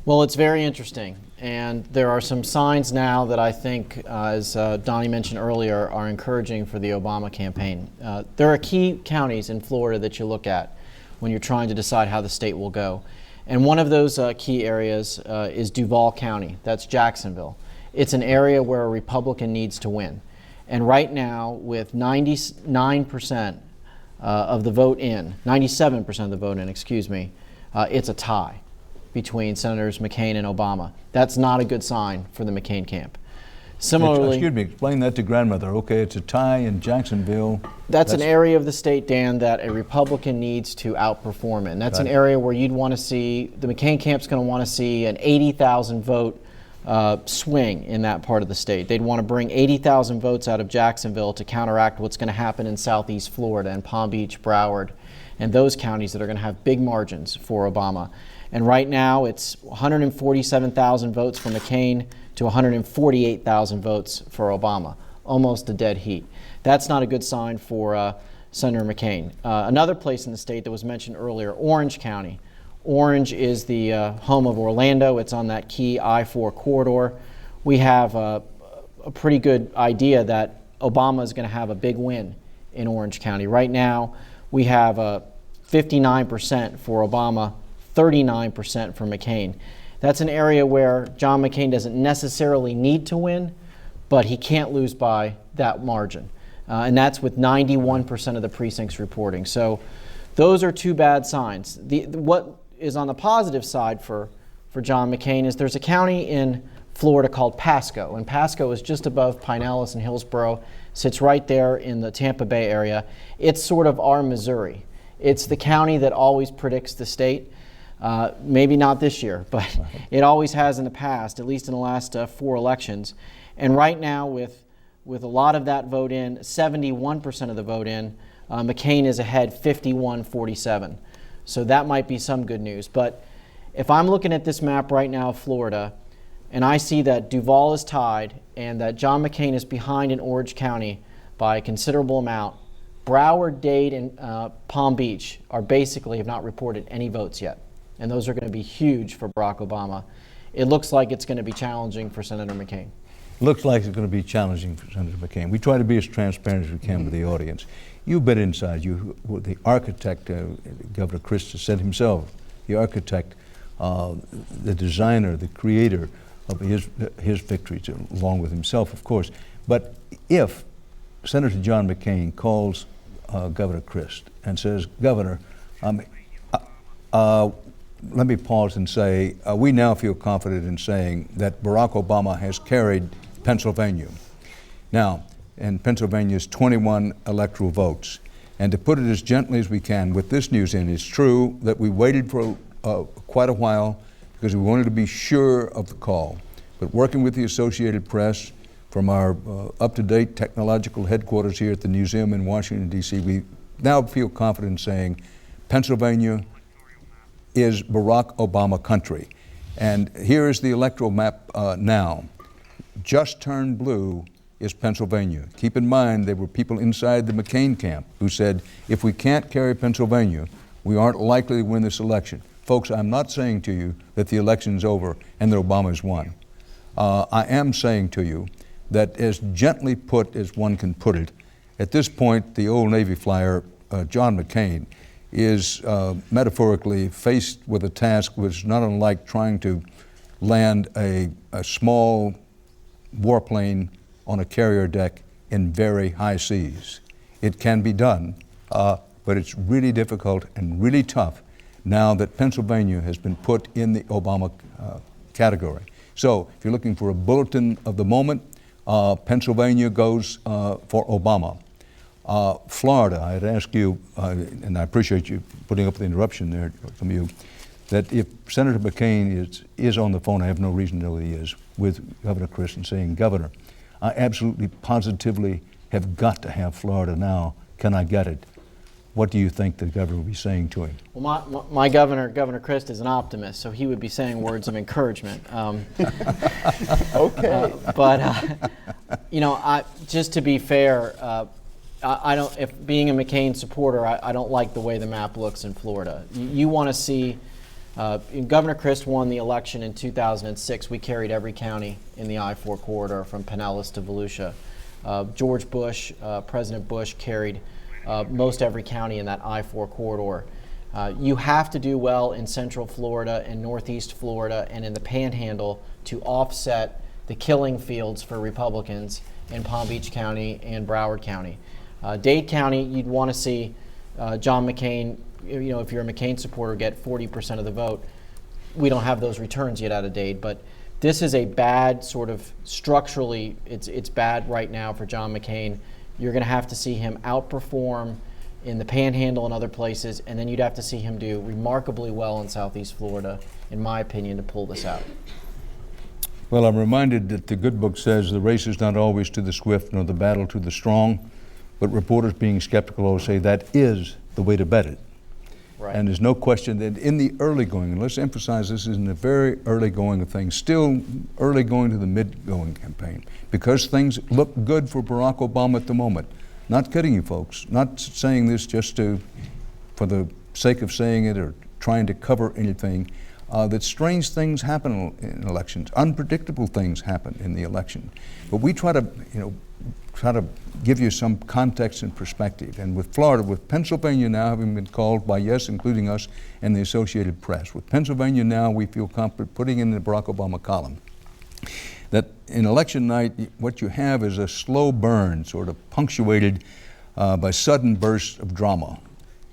Well, it's very interesting, and there are some signs now that I think, as Donnie mentioned earlier, are encouraging for the Obama campaign. There are key counties in Florida that you look at when you're trying to decide how the state will go. And one of those key areas is Duval County. That's Jacksonville. It's an area where a Republican needs to win. And right now, with 99% of the vote in, 97% of the vote in, excuse me, it's a tie between Senators McCain and Obama. That's not a good sign for the McCain camp. Similarly, excuse me, explain that to grandmother. Okay, it's a tie in Jacksonville. That's an area of the state, Dan, that a Republican needs to outperform in. That's an area where you'd want to see, the McCain camp's going to want to see an 80,000 vote swing in that part of the state. They'd want to bring 80,000 votes out of Jacksonville to counteract what's going to happen in southeast Florida and Palm Beach, Broward, and those counties that are going to have big margins for Obama. And right now, it's 147,000 votes for McCain to 148,000 votes for Obama, almost a dead heat. That's not a good sign for Senator McCain. Another place in the state that was mentioned earlier, Orange County. Orange is the home of Orlando. It's on that key I-4 corridor. We have a pretty good idea that Obama is going to have a big win in Orange County. Right now, we have 59% for Obama, 39% for McCain. That's an area where John McCain doesn't necessarily need to win, but he can't lose by that margin. And that's with 91% of the precincts reporting. So those are two bad signs. What is on the positive side for John McCain is there's a county in Florida called Pasco, and Pasco is just above Pinellas and Hillsborough, sits right there in the Tampa Bay area. It's sort of our Missouri. It's the county that always predicts the state. Maybe not this year, but it always has in the past, at least in the last 4 elections. And right now, with a lot of that vote in, 71% of the vote in, McCain is ahead 51-47. So that might be some good news. But if I'm looking at this map right now of Florida, and I see that Duval is tied and that John McCain is behind in Orange County by a considerable amount, Broward, Dade, and Palm Beach have not reported any votes yet. And those are going to be huge for Barack Obama. It looks like it's going to be challenging for Senator McCain. Looks like it's going to be challenging for Senator McCain. We try to be as transparent as we can with the audience. You've been inside. You were the architect, Governor Christie said himself, the architect, the designer, the creator of his victories, along with himself, of course. But if Senator John McCain calls Governor Christie and says, Governor, let me pause and say, we now feel confident in saying that Barack Obama has carried Pennsylvania. Now, and Pennsylvania's 21 electoral votes. And to put it as gently as we can, with this news in, it's true that we waited for quite a while because we wanted to be sure of the call. But working with the Associated Press from our up-to-date technological headquarters here at the museum in Washington, D.C., we now feel confident in saying Pennsylvania is Barack Obama country. And here is the electoral map now. Just turned blue is Pennsylvania. Keep in mind, there were people inside the McCain camp who said, if we can't carry Pennsylvania, we aren't likely to win this election. Folks, I'm not saying to you that the election's over and that Obama's won. I am saying to you that as gently put as one can put it, at this point, the old Navy flyer, John McCain, is metaphorically faced with a task which is not unlike trying to land a small warplane on a carrier deck in very high seas. It can be done, but it's really difficult and really tough now that Pennsylvania has been put in the Obama category. So if you're looking for a bulletin of the moment, Pennsylvania goes for Obama. Florida, I'd ask you, and I appreciate you putting up the interruption there from you, that if Senator McCain is on the phone, I have no reason to know that he is, with Governor Christie and saying, Governor, I absolutely positively have got to have Florida now. Can I get it? What do you think the governor will be saying to him? Well, my governor, Governor Christie, is an optimist, so he would be saying words of encouragement. Okay. But just to be fair, I don't. If being a McCain supporter, I don't like the way the map looks in Florida. You want to see. Governor Christie won the election in 2006. We carried every county in the I-4 corridor from Pinellas to Volusia. George Bush, President Bush, carried most every county in that I-4 corridor. You have to do well in Central Florida and Northeast Florida and in the Panhandle to offset the killing fields for Republicans in Palm Beach County and Broward County. Dade County, you'd want to see John McCain, if you're a McCain supporter, get 40% of the vote. We don't have those returns yet out of date, but this is a bad sort of structurally, it's bad right now for John McCain. You're going to have to see him outperform in the Panhandle and other places, and then you'd have to see him do remarkably well in Southeast Florida, in my opinion, to pull this out. Well, I'm reminded that the good book says the race is not always to the swift nor the battle to the strong, but reporters being skeptical will say that is the way to bet it. Right. And there's no question that in the early going, and let's emphasize this is in the very early going of things, still early going to the mid-going campaign, because things look good for Barack Obama at the moment. Not kidding you folks, not saying this just for the sake of saying it or trying to cover anything, that strange things happen in elections, unpredictable things happen in the election. But we try to give you some context and perspective. And with Florida, with Pennsylvania now having been called by yes, including us and the Associated Press, with Pennsylvania now we feel confident putting in the Barack Obama column, that in election night what you have is a slow burn sort of punctuated by sudden bursts of drama.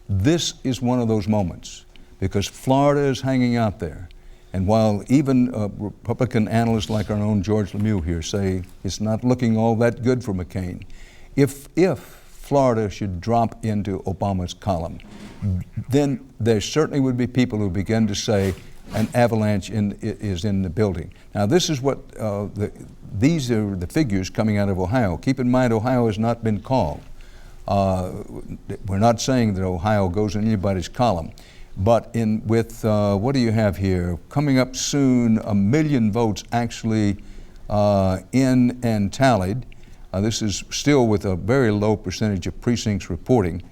This is one of those moments because Florida is hanging out there. And while even Republican analysts like our own George Lemieux here say it's not looking all that good for McCain, if Florida should drop into Obama's column, then there certainly would be people who begin to say an avalanche is in the building. Now this is what, these are the figures coming out of Ohio. Keep in mind Ohio has not been called. We're not saying that Ohio goes in anybody's column. But what do you have here? Coming up soon, 1 million votes actually in and tallied. This is still with a very low percentage of precincts reporting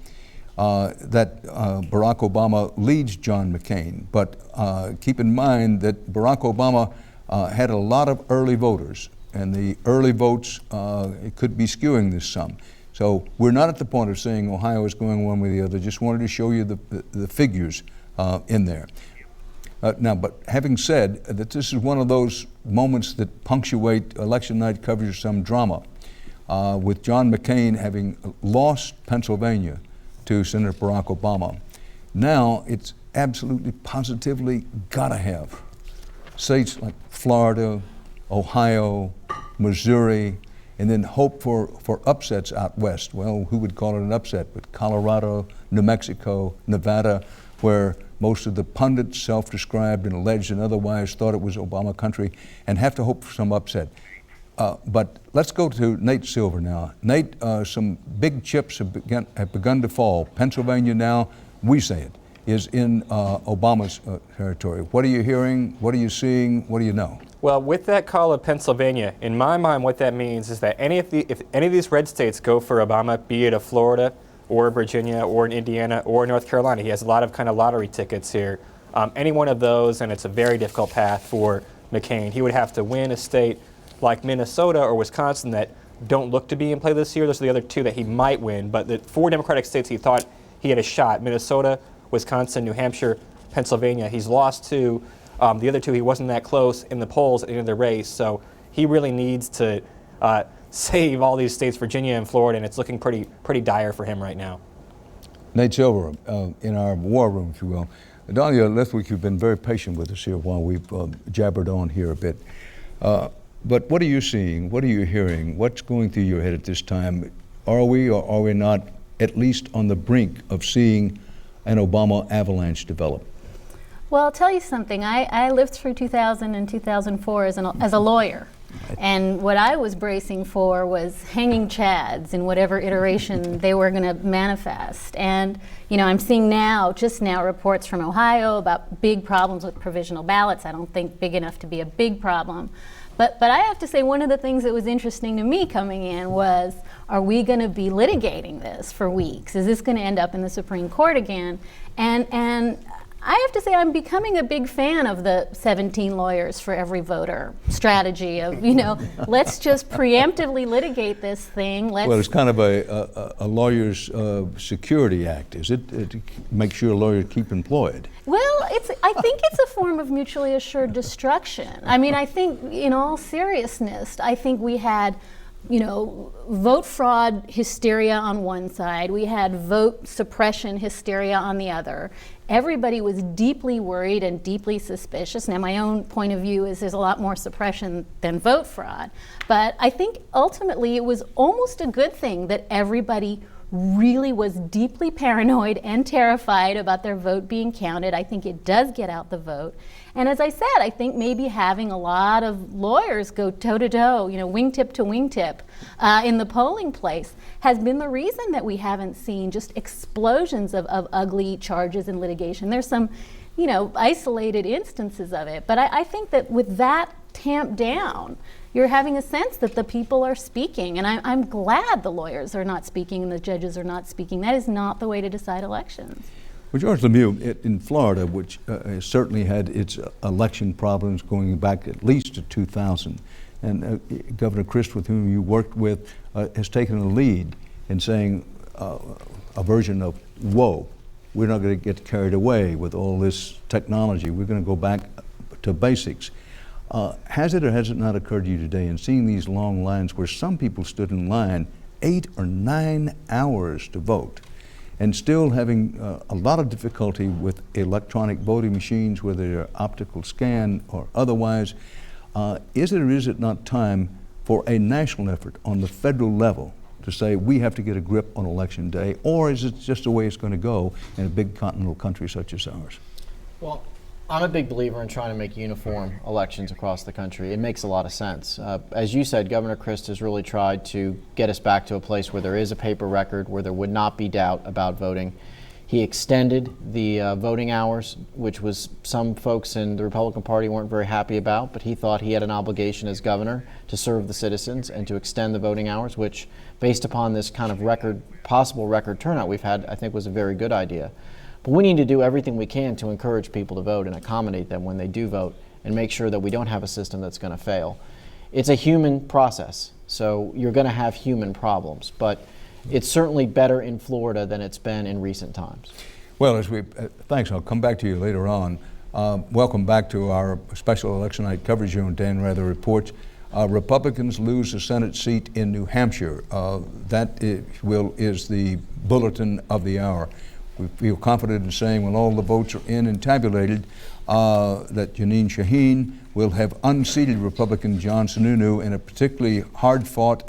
that Barack Obama leads John McCain. But keep in mind that Barack Obama had a lot of early voters, and the early votes it could be skewing this some. So we're not at the point of saying Ohio is going one way or the other. Just wanted to show you the figures in there. Now, but having said that this is one of those moments that punctuate election night coverage of some drama, with John McCain having lost Pennsylvania to Senator Barack Obama. Now it's absolutely positively gotta have states like Florida, Ohio, Missouri, and then hope for upsets out west. Well, who would call it an upset? But Colorado, New Mexico, Nevada, where most of the pundits, self-described and alleged and otherwise, thought it was Obama country, and have to hope for some upset. But let's go to Nate Silver now. Nate, some big chips have begun to fall. Pennsylvania now, we say it, is in Obama's territory. What are you hearing? What are you seeing? What do you know? Well, with that call of Pennsylvania, in my mind, what that means is that if any of these red states go for Obama, be it a Florida or Virginia or in Indiana or North Carolina, he has a lot of kind of lottery tickets here. Any one of those, and it's a very difficult path for McCain. He would have to win a state like Minnesota or Wisconsin that don't look to be in play this year. Those are the other two that he might win. But the 4 Democratic states he thought he had a shot: Minnesota, Wisconsin, New Hampshire, Pennsylvania. He's lost to the other two. He wasn't that close in the polls at the end of the race. So he really needs to save all these states, Virginia and Florida, and it's looking pretty dire for him right now. Nate Silver, in our war room, if you will. Dahlia Lithwick, you've been very patient with us here while we've jabbered on here a bit. But what are you seeing? What are you hearing? What's going through your head at this time? Are we or are we not at least on the brink of seeing an Obama avalanche develop? Well, I'll tell you something. I lived through 2000 and 2004 as a lawyer. And what I was bracing for was hanging chads in whatever iteration they were going to manifest. And, I'm seeing just now reports from Ohio about big problems with provisional ballots. I don't think big enough to be a big problem. But I have to say, one of the things that was interesting to me coming in was, are we going to be litigating this for weeks? Is this going to end up in the Supreme Court again? And I have to say, I'm becoming a big fan of the 17 lawyers for every voter strategy of, let's just preemptively litigate this thing. Well, it's kind of a lawyer's security act, is it? To make sure lawyers keep employed. Well, I think it's a form of mutually assured destruction. I mean, I think, in all seriousness, I think we had vote fraud hysteria on one side, we had vote suppression hysteria on the other. Everybody was deeply worried and deeply suspicious. Now, my own point of view is there's a lot more suppression than vote fraud. But I think ultimately it was almost a good thing that everybody really was deeply paranoid and terrified about their vote being counted. I think it does get out the vote. And as I said, I think maybe having a lot of lawyers go toe-to-toe, wingtip to wingtip in the polling place has been the reason that we haven't seen just explosions of ugly charges and litigation. There's some, isolated instances of it. But I think that with that tamped down, you're having a sense that the people are speaking. And I'm glad the lawyers are not speaking and the judges are not speaking. That is not the way to decide elections. Well, George Lemieux, in Florida, which has certainly had its election problems going back at least to 2000, and Governor Christ, with whom you worked with, has taken a lead in saying a version of, whoa, we're not going to get carried away with all this technology. We're going to go back to basics. Has it or has it not occurred to you today in seeing these long lines where some people stood in line 8 or 9 hours to vote, and still having a lot of difficulty with electronic voting machines, whether they're optical scan or otherwise? Is it or is it not time for a national effort on the federal level to say we have to get a grip on election day, or is it just the way it's going to go in a big continental country such as ours? Well, I'm a big believer in trying to make uniform elections across the country. It makes a lot of sense. As you said, Governor Christ has really tried to get us back to a place where there is a paper record, where there would not be doubt about voting. He extended the voting hours, which was some folks in the Republican Party weren't very happy about, but he thought he had an obligation as governor to serve the citizens and to extend the voting hours, which, based upon this kind of possible record turnout we've had, I think was a very good idea. But we need to do everything we can to encourage people to vote and accommodate them when they do vote and make sure that we don't have a system that's going to fail. It's a human process, so you're going to have human problems, but it's certainly better in Florida than it's been in recent times. Well, thanks. I'll come back to you later on. Welcome back to our special election night coverage here on Dan Rather Reports. Republicans lose a Senate seat in New Hampshire. That is the bulletin of the hour. We feel confident in saying when all the votes are in and tabulated that Jeanine Shaheen will have unseated Republican John Sununu in a particularly hard-fought